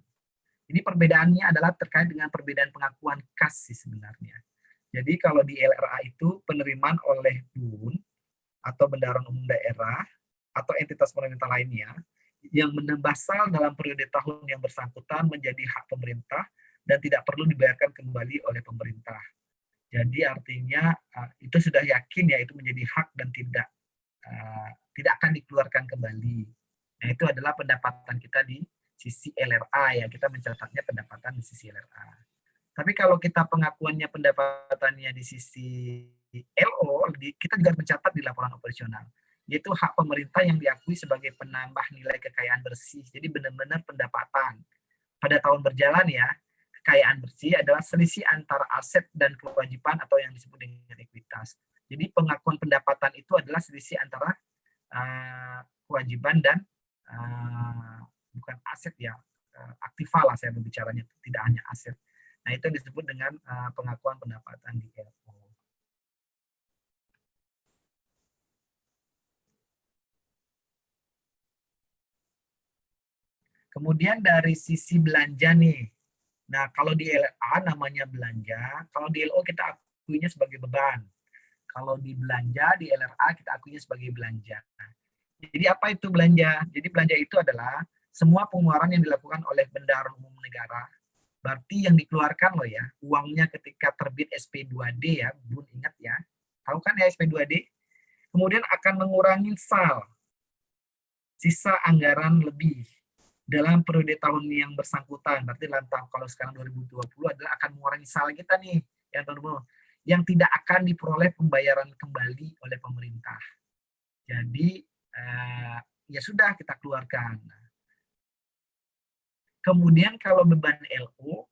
Ini perbedaannya adalah terkait dengan perbedaan pengakuan kas sih sebenarnya. Jadi kalau di LRA itu penerimaan oleh BUN atau Bendaran Umum Daerah atau entitas pemerintah lainnya yang menambah dalam periode tahun yang bersangkutan menjadi hak pemerintah dan tidak perlu dibayarkan kembali oleh pemerintah. Jadi artinya itu sudah yakin ya itu menjadi hak dan tidak akan dikeluarkan kembali. Nah, itu adalah pendapatan kita di sisi LRA ya, kita mencatatnya pendapatan di sisi LRA. Tapi kalau kita pengakuannya pendapatannya di sisi LO, kita juga mencatat di laporan operasional. Yaitu hak pemerintah yang diakui sebagai penambah nilai kekayaan bersih. Jadi benar-benar pendapatan. Pada tahun berjalan ya, kekayaan bersih adalah selisih antara aset dan kewajiban atau yang disebut dengan ekuitas. Jadi pengakuan pendapatan itu adalah selisih antara kewajiban dan bukan aset ya, aktiva lah saya berbicaranya, tidak hanya aset. Nah, itu yang disebut dengan pengakuan pendapatan di LO. Kemudian dari sisi belanja nih. Nah, kalau di LA namanya belanja, kalau di LO kita akuinya sebagai beban. Kalau di belanja, di LRA kita akuinya sebagai belanja. Jadi apa itu belanja? Jadi belanja itu adalah semua pengeluaran yang dilakukan oleh bendahara umum negara. Berarti yang dikeluarkan loh ya, uangnya ketika terbit SP2D ya, Bun ingat ya. Tahu kan ya SP2D? Kemudian akan mengurangi SAL, sisa anggaran lebih dalam periode tahun yang bersangkutan. Berarti dalam tahun, kalau sekarang 2020 adalah akan mengurangi SAL kita nih, yang tidak akan diperoleh pembayaran kembali oleh pemerintah. Jadi ya sudah kita keluarkan. Kemudian kalau beban LO,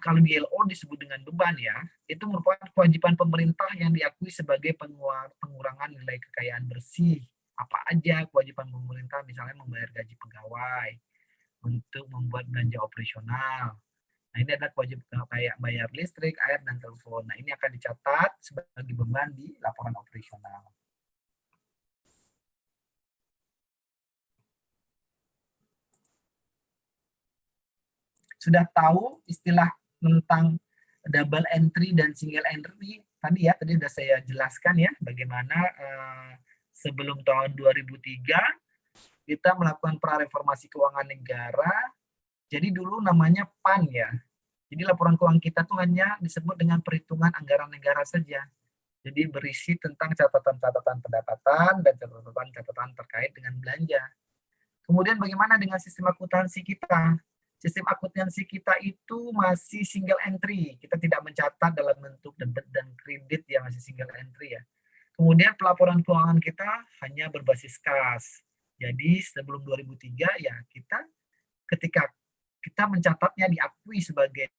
kalau di LO disebut dengan beban ya, itu merupakan kewajiban pemerintah yang diakui sebagai pengurangan nilai kekayaan bersih. Apa aja kewajiban pemerintah, misalnya membayar gaji pegawai, untuk membuat belanja operasional. Nah, ini ada kewajiban kayak bayar listrik, air, dan telepon. Nah, ini akan dicatat sebagai beban di laporan operasional. Sudah tahu istilah tentang double entry dan single entry tadi ya, tadi sudah saya jelaskan ya, bagaimana sebelum tahun 2003 kita melakukan prareformasi keuangan negara. Jadi dulu namanya PAN ya. Jadi laporan keuangan kita tuh hanya disebut dengan perhitungan anggaran negara saja. Jadi berisi tentang catatan-catatan pendapatan dan catatan-catatan terkait dengan belanja. Kemudian bagaimana dengan sistem akuntansi kita? Sistem akuntansi kita itu masih single entry. Kita tidak mencatat dalam bentuk debit dan kredit yang masih single entry ya. Kemudian pelaporan keuangan kita hanya berbasis kas. Jadi sebelum 2003 ya kita ketika kita mencatatnya diakui sebagai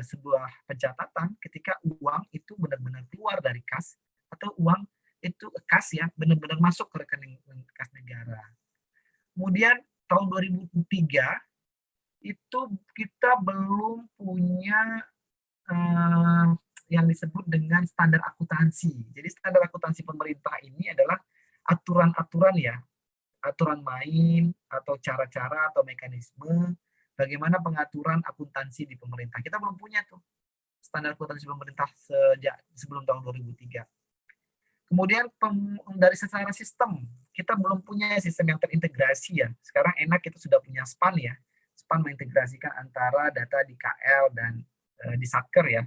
sebuah pencatatan ketika uang itu benar-benar keluar dari kas atau uang itu kas ya benar-benar masuk ke rekening kas negara. Kemudian tahun 2003 itu kita belum punya yang disebut dengan standar akuntansi. Jadi standar akuntansi pemerintah ini adalah aturan-aturan ya, aturan main atau cara-cara atau mekanisme bagaimana pengaturan akuntansi di pemerintah. Kita belum punya tuh standar akuntansi pemerintah sejak sebelum tahun 2003. Kemudian dari secara sistem, kita belum punya sistem yang terintegrasi ya. Sekarang enak kita sudah punya SPAN ya. SPAN mengintegrasikan antara data di KL dan di Satker ya.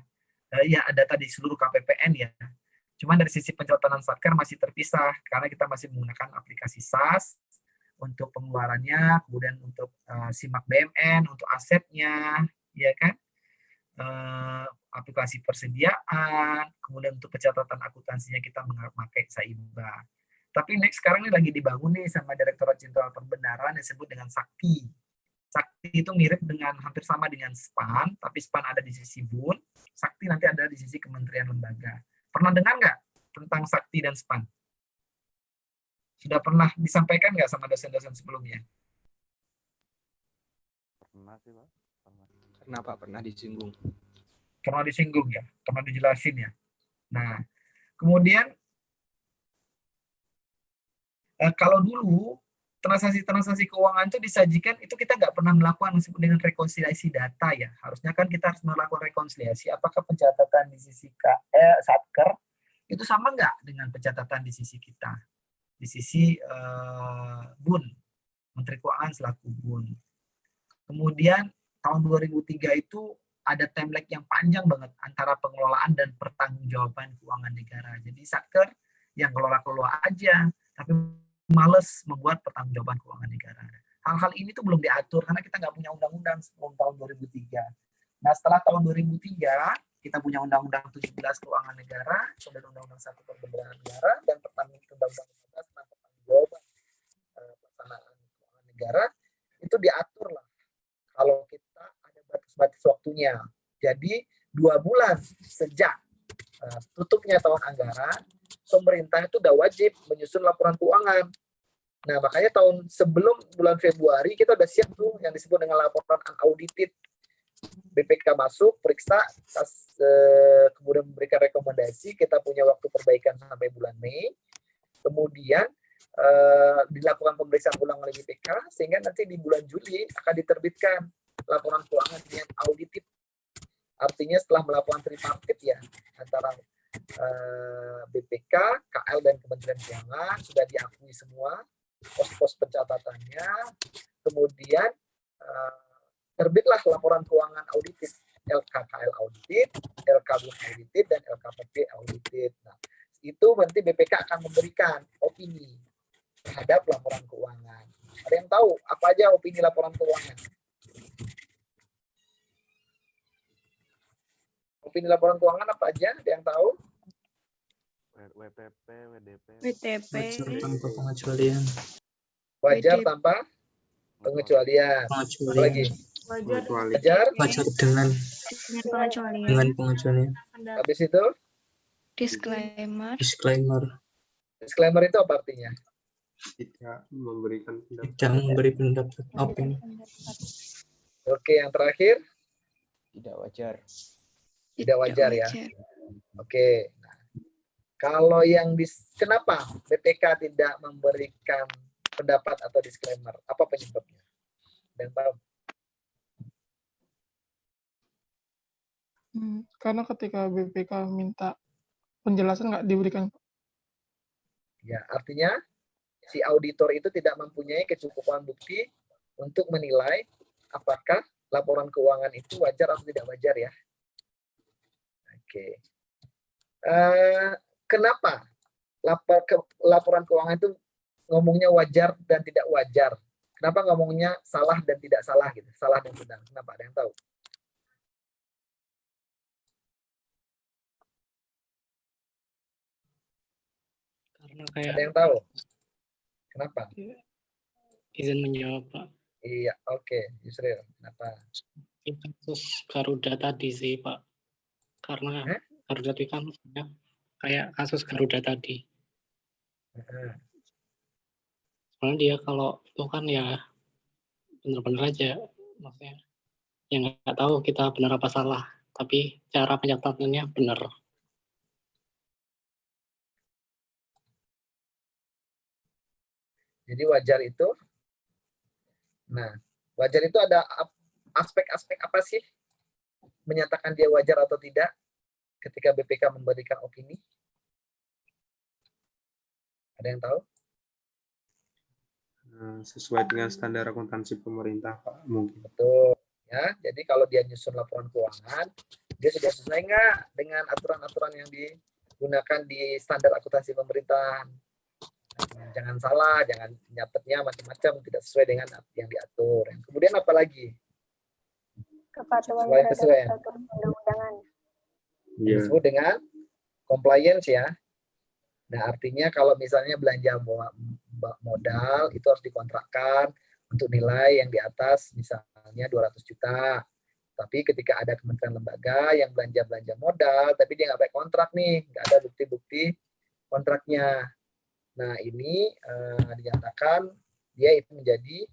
Ya data di seluruh KPPN ya. Cuman dari sisi pencatatan Satker masih terpisah karena kita masih menggunakan aplikasi SAS untuk pengeluarannya, kemudian untuk simak BMN, untuk asetnya, ya kan, aplikasi persediaan, kemudian untuk pencatatan akuntansinya kita memakai Saiba. Tapi next sekarang ini lagi dibangun nih sama Direktorat Jenderal Perbendaharaan yang disebut dengan Sakti. Sakti itu mirip dengan hampir sama dengan SPAN, tapi SPAN ada di sisi BUN, Sakti nanti ada di sisi kementerian lembaga. Pernah dengar nggak tentang Sakti dan SPAN? Sudah pernah disampaikan nggak sama dosen-dosen sebelumnya? Pernah sih, Pak. Pernah, Pak. Pernah disinggung. Pernah disinggung ya? Pernah dijelasin ya? Nah, kemudian kalau dulu transaksi-transaksi keuangan itu disajikan, itu kita nggak pernah melakukan dengan rekonsiliasi data ya. Harusnya kan kita harus melakukan rekonsiliasi apakah pencatatan di sisi Satker itu sama nggak dengan pencatatan di sisi kita, di sisi BUN, Menteri Keuangan selaku BUN. Kemudian tahun 2003 itu ada template yang panjang banget antara pengelolaan dan pertanggungjawaban keuangan negara. Jadi Satker yang kelola-kelola aja, tapi males membuat pertanggungjawaban keuangan negara. Hal-hal ini tuh belum diatur karena kita nggak punya undang-undang sebelum tahun 2003. Nah, setelah tahun 2003, kita punya Undang-Undang 17 Keuangan Negara, kemudian Undang-Undang 1 Perbendaharaan Negara, dan Undang-Undang 11 tentang pertanggungjawaban pelaksanaan keuangan negara, itu diatur lah. Kalau kita ada batas-batas waktunya. Jadi 2 bulan sejak tutupnya tahun anggaran, pemerintah itu sudah wajib menyusun laporan keuangan. Nah, makanya tahun sebelum bulan Februari kita udah siap tuh yang disebut dengan laporan unaudited. BPK masuk, periksa, kemudian memberikan rekomendasi, kita punya waktu perbaikan sampai bulan Mei. Kemudian dilakukan pemeriksaan ulang oleh BPK, sehingga nanti di bulan Juli akan diterbitkan laporan keuangan yang audited. Artinya setelah melakukan tripartit ya, antara BPK, KL, dan Kementerian Keuangan sudah diakui semua pos-pos pencatatannya, kemudian terbitlah laporan keuangan audited, LKKL audited, LKB audited, dan LKPP audited. Nah, itu nanti BPK akan memberikan opini terhadap laporan keuangan. Ada yang tahu apa aja opini laporan keuangan? Opini laporan keuangan apa aja? Ada yang tahu? WPP, WDP. WTP. Wajar tanpa pengecualian. Wajar WDP. tanpa pengecualian. Apa lagi? Wajar. Wajar dengan pengecualian. Habis itu? Disclaimer. Disclaimer itu apa artinya? Tidak memberikan pendapat. Tidak memberi pendapat opini. Oke, yang terakhir? Tidak wajar. Tidak wajar ya. Oke. Nah, kalau yang kenapa BPK tidak memberikan pendapat atau disclaimer? Apa penyebabnya? Dan tahu? Karena ketika BPK minta penjelasan nggak diberikan. Ya, artinya si auditor itu tidak mempunyai kecukupan bukti untuk menilai apakah laporan keuangan itu wajar atau tidak wajar ya. Oke. Kenapa laporan keuangan itu ngomongnya wajar dan tidak wajar? Kenapa ngomongnya salah dan tidak salah gitu? Salah dan benar. Kenapa? Ada yang tahu? Karena kayak Ada yang tahu? Kenapa? Izin menjawab, Pak. Iya, oke. Yusril, kenapa? Kasus Garuda tadi sih, Pak. Karena Garuda itu kan kayak kasus Garuda tadi. Soalnya dia kalau itu kan ya benar-benar aja, maksudnya ya nggak tahu kita benar apa salah, tapi cara pencatatannya benar. Jadi wajar itu, nah wajar itu ada aspek-aspek apa sih menyatakan dia wajar atau tidak ketika BPK memberikan opini? Ada yang tahu? Sesuai dengan standar akuntansi pemerintah, Pak, mungkin. Betul. Ya, jadi kalau dia nyusun laporan keuangan, dia sudah sesuai nggak dengan aturan-aturan yang digunakan di standar akuntansi pemerintahan. Jangan salah, jangan nyatetnya macam-macam, tidak sesuai dengan yang diatur. Kemudian apa lagi? Kepatuhan Selain terhadap kesesuaian. peraturan undang-undangan. Disebut dengan compliance ya. Nah, artinya kalau misalnya belanja modal itu harus dikontrakkan untuk nilai yang di atas misalnya 200 juta. Tapi ketika ada kementerian lembaga yang belanja modal, tapi dia nggak pakai kontrak nih, nggak ada bukti-bukti kontraknya. Nah, ini dinyatakan dia itu menjadi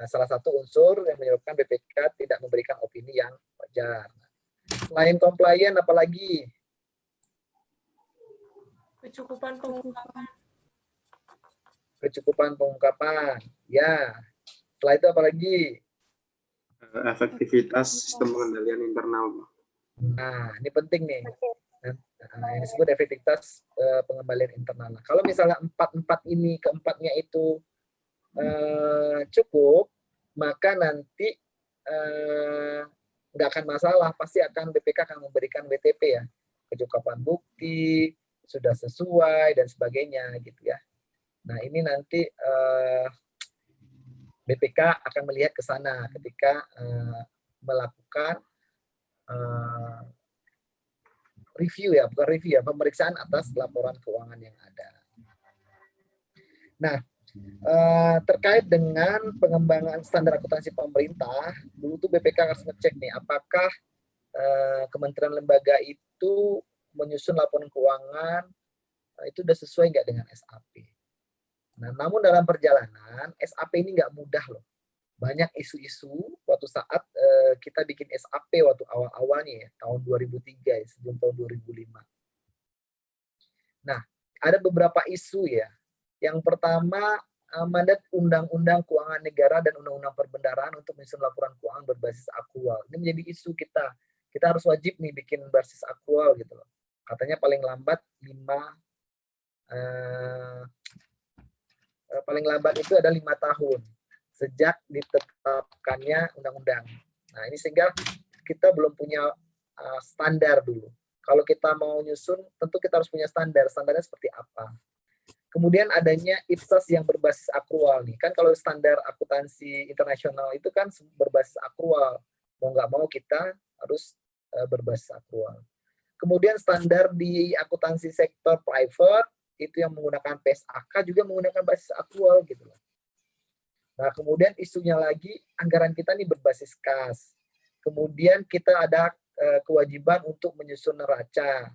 salah satu unsur yang menyebabkan BPK tidak memberikan opini yang wajar. Selain compliant, apalagi? Kecukupan pengungkapan. Kecukupan pengungkapan. Ya. Setelah itu apalagi? Efektivitas sistem pengendalian internal. Nah, ini penting nih. Nah, ini disebut efektivitas pengembalian internal. Nah, kalau misalnya keempatnya itu cukup, maka nanti nggak akan masalah. Pasti akan BPK akan memberikan WTP ya, kecukupan bukti, sudah sesuai dan sebagainya gitu ya. Nah, ini nanti BPK akan melihat ke sana ketika melakukan review ya, bukan review ya, pemeriksaan atas laporan keuangan yang ada. Nah, terkait dengan pengembangan standar akuntansi pemerintah, dulu tuh BPK harus ngecek nih, apakah kementerian lembaga itu menyusun laporan keuangan itu udah sesuai nggak dengan SAP. Nah, namun dalam perjalanan SAP ini nggak mudah loh. Banyak isu-isu waktu saat kita bikin SAP waktu awal-awalnya ya, tahun 2003 ya, sebelum tahun 2005. Nah, ada beberapa isu ya. Yang pertama, mandat Undang-Undang Keuangan Negara dan Undang-Undang Perbendaharaan untuk menyusun laporan keuangan berbasis akrual. Ini menjadi isu kita. Kita harus wajib nih bikin berbasis akrual gitu loh. Katanya paling lambat paling lambat itu ada 5 tahun sejak ditetapkannya undang-undang. Nah, ini sehingga kita belum punya standar dulu. Kalau kita mau nyusun, tentu kita harus punya standar. Standarnya seperti apa? Kemudian adanya IPSAS yang berbasis akrual nih. Kan kalau standar akuntansi internasional itu kan berbasis akrual. Mau nggak mau kita harus berbasis akrual. Kemudian standar di akuntansi sektor private itu yang menggunakan PSAK juga menggunakan basis akrual gitu loh. Nah, kemudian isunya lagi anggaran kita nih berbasis kas. Kemudian kita ada kewajiban untuk menyusun neraca.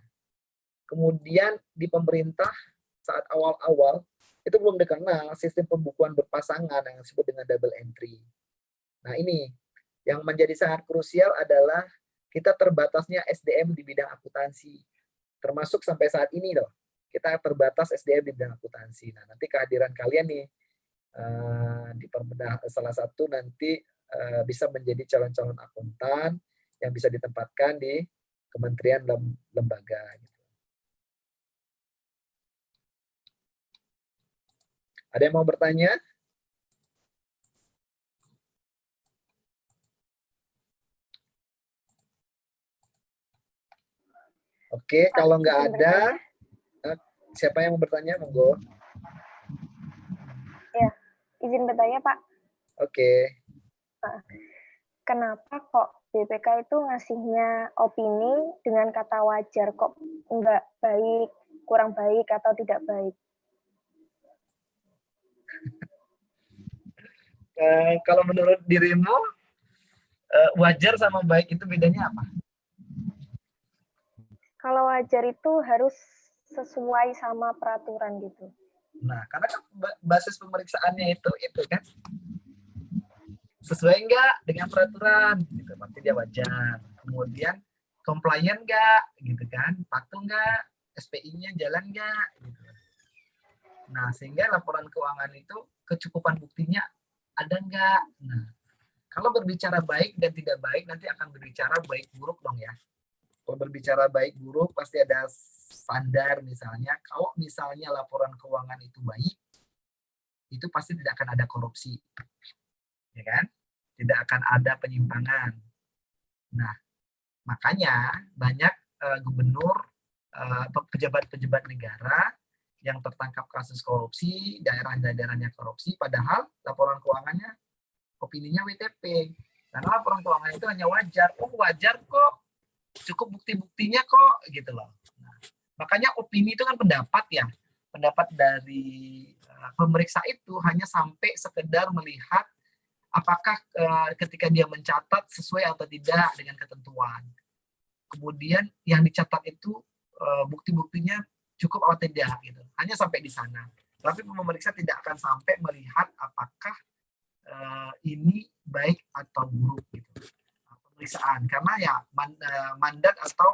Kemudian di pemerintah saat awal-awal itu belum dikenal sistem pembukuan berpasangan yang disebut dengan double entry. Nah, ini yang menjadi sangat krusial adalah kita terbatasnya SDM di bidang akuntansi. Termasuk sampai saat ini loh, kita terbatas SDM di bidang akuntansi. Nah, nanti kehadiran kalian nih di salah satu nanti bisa menjadi calon-calon akuntan yang bisa ditempatkan di kementerian lembaga. Ada yang mau bertanya? Oke, kalau nggak ada, siapa yang mau bertanya? Monggo. Ya, izin bertanya, Pak. Oke. Kenapa kok BPK itu ngasihnya opini dengan kata wajar, kok nggak baik, kurang baik, atau tidak baik? Kalau menurut dirimu, wajar sama baik itu bedanya apa? Kalau wajar itu harus sesuai sama peraturan gitu. Nah, karena kan basis pemeriksaannya itu kan sesuai enggak dengan peraturan, gitu, berarti dia wajar. Kemudian compliant enggak, gitu kan, patuh enggak, SPI-nya jalan enggak, gitu. Nah, sehingga laporan keuangan itu kecukupan buktinya ada enggak. Nah, kalau berbicara baik dan tidak baik, nanti akan berbicara baik buruk dong ya. Kalau berbicara baik buruk pasti ada standar misalnya. Kalau misalnya laporan keuangan itu baik, itu pasti tidak akan ada korupsi, ya kan? Tidak akan ada penyimpangan. Nah, makanya banyak gubernur, pejabat-pejabat negara yang tertangkap kasus korupsi, daerah-daerahnya korupsi, padahal laporan keuangannya opininya WTP. Karena laporan keuangan itu hanya wajar. Oh, wajar kok. Cukup bukti-buktinya kok, gitu loh. Nah, makanya opini itu kan pendapat ya. Pendapat dari pemeriksa itu hanya sampai sekedar melihat apakah ketika dia mencatat sesuai atau tidak dengan ketentuan. Kemudian yang dicatat itu bukti-buktinya cukup atau tidak, gitu. Hanya sampai di sana. Tapi pemeriksa tidak akan sampai melihat apakah ini baik atau buruk, gitu. Pemeriksaan, karena ya mandat atau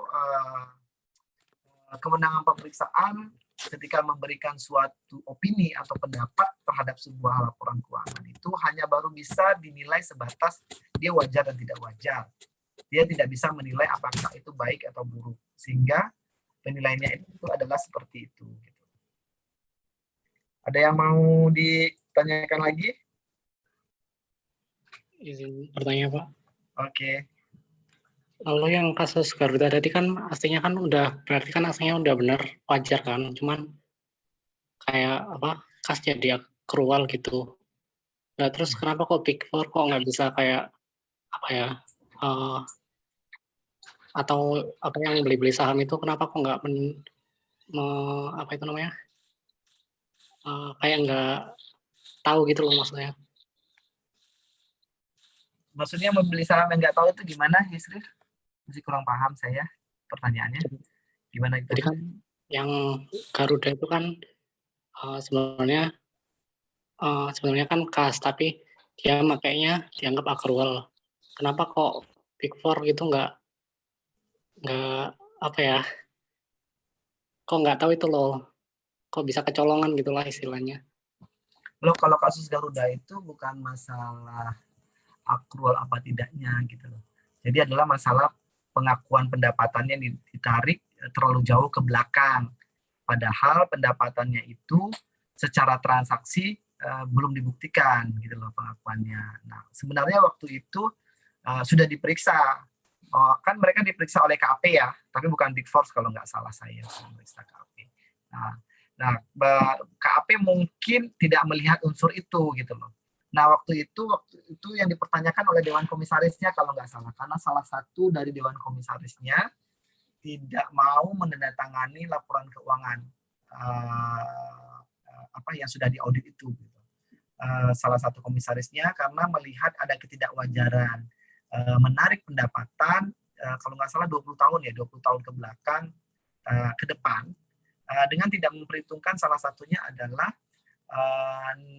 kewenangan pemeriksaan ketika memberikan suatu opini atau pendapat terhadap sebuah laporan keuangan itu hanya baru bisa dinilai sebatas dia wajar dan tidak wajar. Dia tidak bisa menilai apakah itu baik atau buruk, sehingga penilaiannya itu adalah seperti itu. Ada yang mau ditanyakan lagi? Izin bertanya, Pak. Oke. Kalau yang kasus Garuda tadi kan aslinya kan berarti kan aslinya udah benar wajar kan, cuman kayak apa kas jadi akrual gitu. Nah terus kenapa kok Big Four kok nggak bisa kayak apa ya atau apa yang beli saham itu kenapa kok nggak apa itu namanya kayak nggak tahu gitu loh maksudnya. Maksudnya membeli saham yang nggak tahu itu gimana, Yusril? Masih kurang paham saya pertanyaannya. Gimana itu? Jadi kan yang Garuda itu kan sebenarnya sebenarnya kan kas, tapi dia makainya dianggap accrual. Kenapa kok Big Four gitu nggak apa ya? Kok nggak tahu itu loh? Kok bisa kecolongan gitulah istilahnya? Loh, kalau kasus Garuda itu bukan masalah accrual apa tidaknya gitu loh. Jadi adalah masalah pengakuan pendapatannya ditarik terlalu jauh ke belakang. Padahal pendapatannya itu secara transaksi belum dibuktikan gitu loh pengakuannya. Nah, sebenarnya waktu itu sudah diperiksa. Kan mereka diperiksa oleh KAP ya, tapi bukan Big Four kalau nggak salah saya memeriksa KAP. Nah, KAP mungkin tidak melihat unsur itu gitu loh. Nah, waktu itu yang dipertanyakan oleh Dewan Komisarisnya kalau nggak salah, karena salah satu dari Dewan Komisarisnya tidak mau menandatangani laporan keuangan yang sudah diaudit itu. Gitu. Salah satu komisarisnya karena melihat ada ketidakwajaran menarik pendapatan kalau nggak salah 20 tahun ya, 20 tahun ke belakang ke depan dengan tidak memperhitungkan salah satunya adalah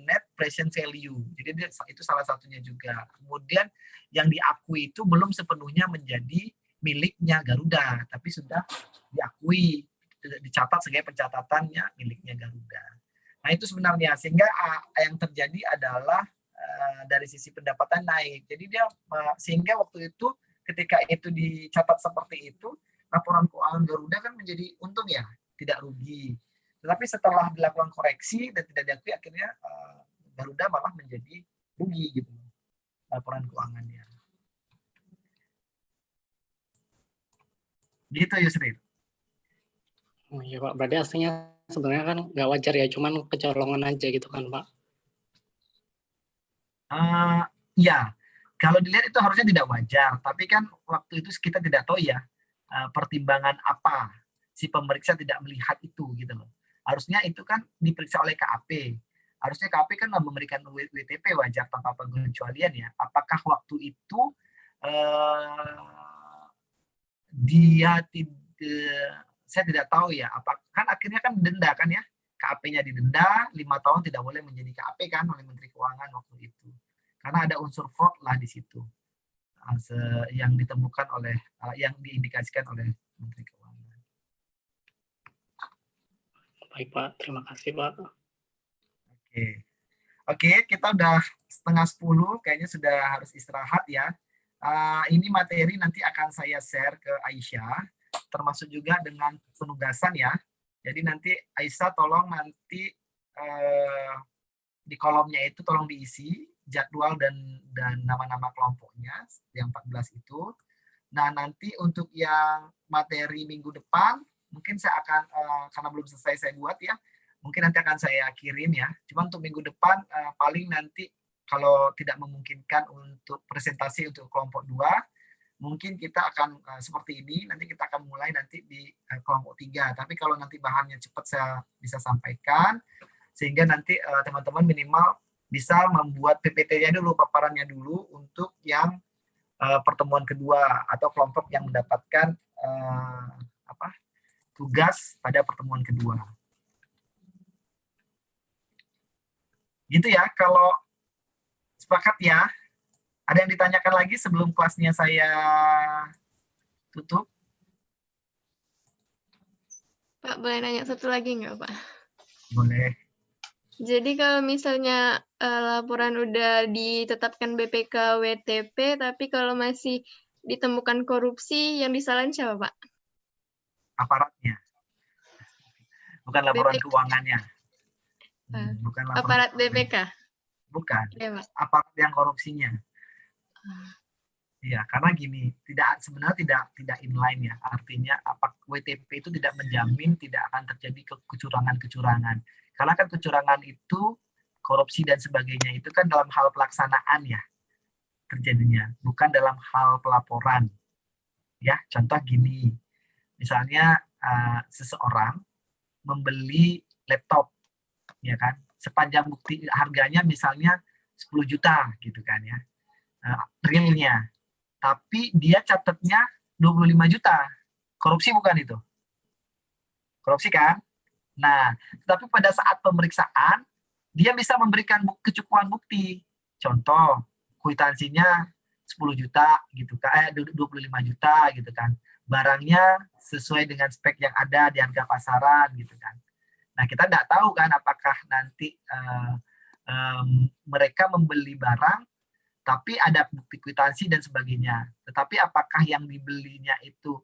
net present value. Jadi itu salah satunya juga. Kemudian yang diakui itu belum sepenuhnya menjadi miliknya Garuda, tapi sudah diakui, dicatat sebagai pencatatannya miliknya Garuda. Nah itu sebenarnya sehingga yang terjadi adalah dari sisi pendapatan naik. Jadi dia sehingga waktu itu ketika itu dicatat seperti itu, laporan keuangan Garuda kan menjadi untung ya, tidak rugi. Tetapi setelah dilakukan koreksi dan tidak diakui, akhirnya Garuda malah menjadi rugi gitu laporan keuangannya. Gitu Yusri. Oh iya Pak, berarti aslinya sebenarnya kan nggak wajar ya, cuman kecolongan aja gitu kan Pak? Ya, kalau dilihat itu harusnya tidak wajar, tapi kan waktu itu kita tidak tahu ya pertimbangan apa si pemeriksa tidak melihat itu gitu loh. Harusnya itu kan diperiksa oleh KAP. Harusnya KAP kan memberikan WTP wajar tanpa pengecualian ya. Apakah waktu itu dia tidak, saya tidak tahu ya. Kan akhirnya kan denda kan ya. KAP-nya didenda 5 tahun tidak boleh menjadi KAP kan oleh Menteri Keuangan waktu itu. Karena ada unsur fraud lah di situ yang ditemukan oleh yang diindikasikan oleh Menteri Keuangan. Baik Pak, terima kasih Pak. Oke, kita udah 9:30, kayaknya sudah harus istirahat ya. Ini materi nanti akan saya share ke Aisyah, termasuk juga dengan penugasan ya. Jadi nanti Aisyah tolong nanti di kolomnya itu tolong diisi jadwal dan nama-nama kelompoknya yang 14 itu. Nah, nanti untuk yang materi minggu depan mungkin saya akan karena belum selesai saya buat ya. Mungkin nanti akan saya kirim ya. Cuma untuk minggu depan paling nanti kalau tidak memungkinkan untuk presentasi untuk kelompok 2, mungkin kita akan seperti ini, nanti kita akan mulai nanti di kelompok 3. Tapi kalau nanti bahannya cepat saya bisa sampaikan, sehingga nanti teman-teman minimal bisa membuat PPT-nya dulu, paparannya dulu untuk yang pertemuan kedua atau kelompok yang mendapatkan tugas pada pertemuan kedua. Gitu ya, kalau sepakat ya. Ada yang ditanyakan lagi sebelum kelasnya saya tutup? Pak, boleh nanya satu lagi nggak, Pak? Boleh. Jadi kalau misalnya laporan udah ditetapkan BPK WTP, tapi kalau masih ditemukan korupsi, yang disalahin siapa, Pak? Aparatnya. Bukan laporan BPK. Keuangannya. Bukan laporan Aparat keuangan. BPK? Bukan. Ya, Pak. Aparat yang korupsinya. Iya, karena gini, sebenarnya tidak inline ya. Artinya WTP itu tidak menjamin tidak akan terjadi kecurangan-kecurangan. Karena kan kecurangan itu, korupsi dan sebagainya itu kan dalam hal pelaksanaan ya terjadinya, bukan dalam hal pelaporan. Ya, contoh gini, misalnya seseorang membeli laptop, ya kan, sepanjang bukti harganya misalnya 10 juta gitu kan ya. Realnya, tapi dia catatnya 25 juta. Korupsi bukan itu? Korupsi kan? Nah, tapi pada saat pemeriksaan dia bisa memberikan kecukupan bukti. Contoh, kwitansinya 10 juta gitu kan, 25 juta gitu kan. Barangnya sesuai dengan spek yang ada di harga pasaran gitu kan. Nah, kita tidak tahu kan apakah nanti mereka membeli barang tapi ada bukti kwitansi dan sebagainya. Tetapi apakah yang dibelinya itu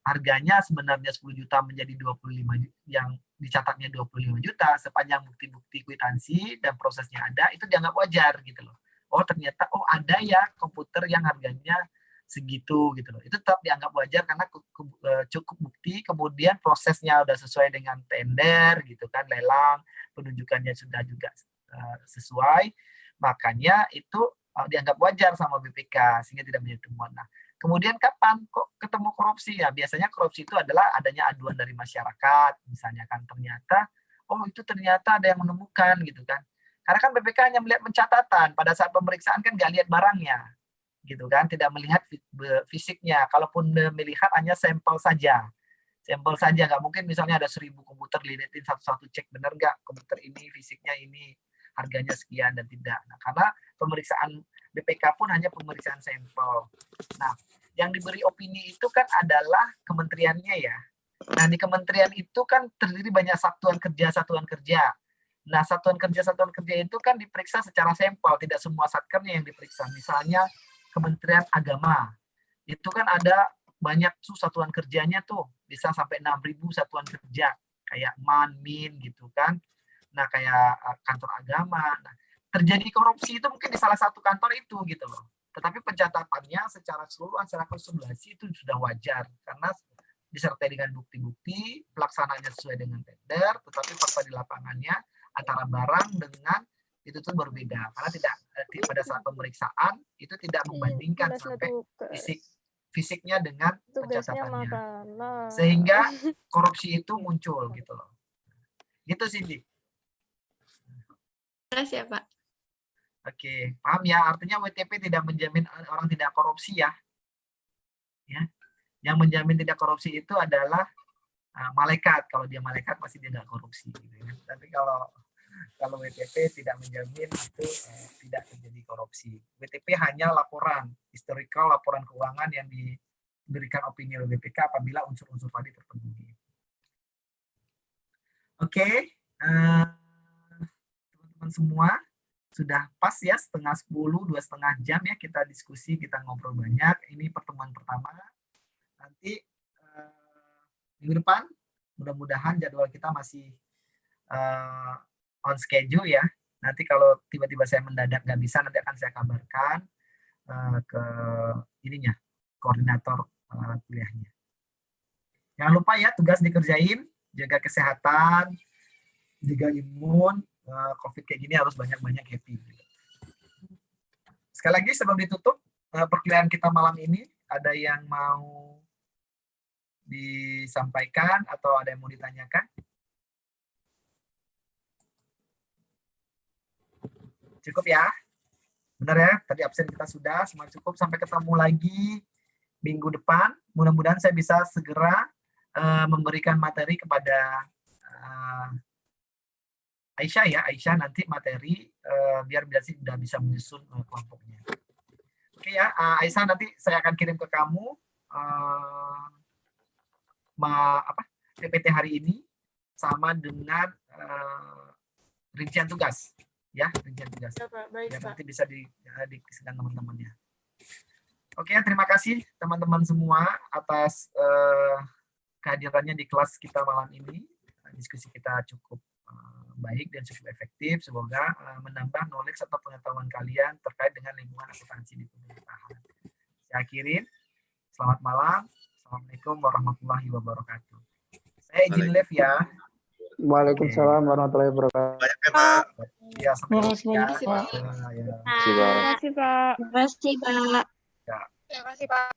harganya sebenarnya 10 juta menjadi 25 juta, yang dicatatnya 25 juta sepanjang bukti-bukti kwitansi dan prosesnya ada, itu dianggap wajar gitu loh. Oh ternyata ada ya komputer yang harganya segitu gitu loh. Itu tetap dianggap wajar karena cukup bukti, kemudian prosesnya udah sesuai dengan tender gitu kan, lelang, penunjukannya sudah juga sesuai, makanya itu dianggap wajar sama BPK sehingga tidak menjadi temuan. Nah, kemudian kapan kok ketemu korupsi? Ya, biasanya korupsi itu adalah adanya aduan dari masyarakat, misalnya kan ternyata, oh itu ternyata ada yang menemukan gitu kan. Karena kan BPK hanya melihat pencatatan, pada saat pemeriksaan kan nggak lihat barangnya, gitu kan, tidak melihat fisiknya. Kalaupun melihat hanya sampel saja, nggak mungkin misalnya ada 1000 komputer dilihatin satu-satu, cek benar nggak komputer ini fisiknya ini, harganya sekian dan tidak. Nah, karena pemeriksaan BPK pun hanya pemeriksaan sampel. Nah, yang diberi opini itu kan adalah kementeriannya ya. Nah, di kementerian itu kan terdiri banyak satuan kerja. Nah, satuan kerja itu kan diperiksa secara sampel, tidak semua satkernya yang diperiksa. Misalnya Kementerian Agama, itu kan ada banyak satuan kerjanya tuh, bisa sampai 6.000 satuan kerja, kayak MAN, MIN gitu kan. Nah, kayak kantor agama. Nah, terjadi korupsi itu mungkin di salah satu kantor itu gitu loh. Tetapi pencatatannya secara keseluruhan, secara konsolidasi itu sudah wajar karena disertai dengan bukti-bukti, pelaksanaannya sesuai dengan tender, tetapi fakta di lapangannya antara barang dengan itu tuh berbeda karena tidak pada saat pemeriksaan itu tidak membandingkan sampai fisiknya dengan pencatatannya, sehingga korupsi itu muncul gitu loh. Gitu sih, Di. Terus ya Pak. Oke, paham ya? Artinya WTP tidak menjamin orang tidak korupsi ya. Ya, yang menjamin tidak korupsi itu adalah malaikat. Kalau dia malaikat pasti dia nggak korupsi. Gitu ya. Tapi kalau WTP tidak menjamin itu tidak terjadi korupsi. WTP hanya laporan historical, laporan keuangan yang diberikan opini oleh BPK apabila unsur-unsur tadi terpenuhi. Oke, teman-teman semua sudah pas ya, 9:30, 2,5 jam ya kita diskusi, kita ngobrol banyak. Ini pertemuan pertama. Nanti minggu depan mudah-mudahan jadwal kita masih on schedule ya. Nanti kalau tiba-tiba saya mendadak nggak bisa, nanti akan saya kabarkan ke ininya, koordinator kuliahnya. Jangan lupa ya, tugas dikerjain, jaga kesehatan, jaga imun. COVID kayak gini harus banyak-banyak happy. Sekali lagi sebelum ditutup perkuliahan kita malam ini, ada yang mau disampaikan atau ada yang mau ditanyakan? Cukup ya? Benar ya? Tadi absen kita sudah, semua cukup. Sampai ketemu lagi minggu depan. Mudah-mudahan saya bisa segera memberikan materi kepada Aisyah ya. Aisyah nanti materi biar sudah bisa menyusun kelompoknya. Oke ya, Aisyah nanti saya akan kirim ke kamu PPT hari ini sama dengan rincian tugas. Ya, rincian tugas. Ya, baik, ya, nanti bisa disedang teman-temannya. Oke, terima kasih teman-teman semua atas kehadirannya di kelas kita malam ini. Diskusi kita cukup baik dan cukup efektif. Semoga menambah knowledge atau pengetahuan kalian terkait dengan lingkungan akuntansi di pemerintahan. Saya akhirin. Selamat malam. Assalamualaikum warahmatullahi wabarakatuh. Saya izin live ya. Waalaikumsalam warahmatullahi wabarakatuh. Banyak ya, Pak. Ya, sampai jumpa. Terima kasih, Pak. Terima kasih, Pak. Terima kasih, Pak.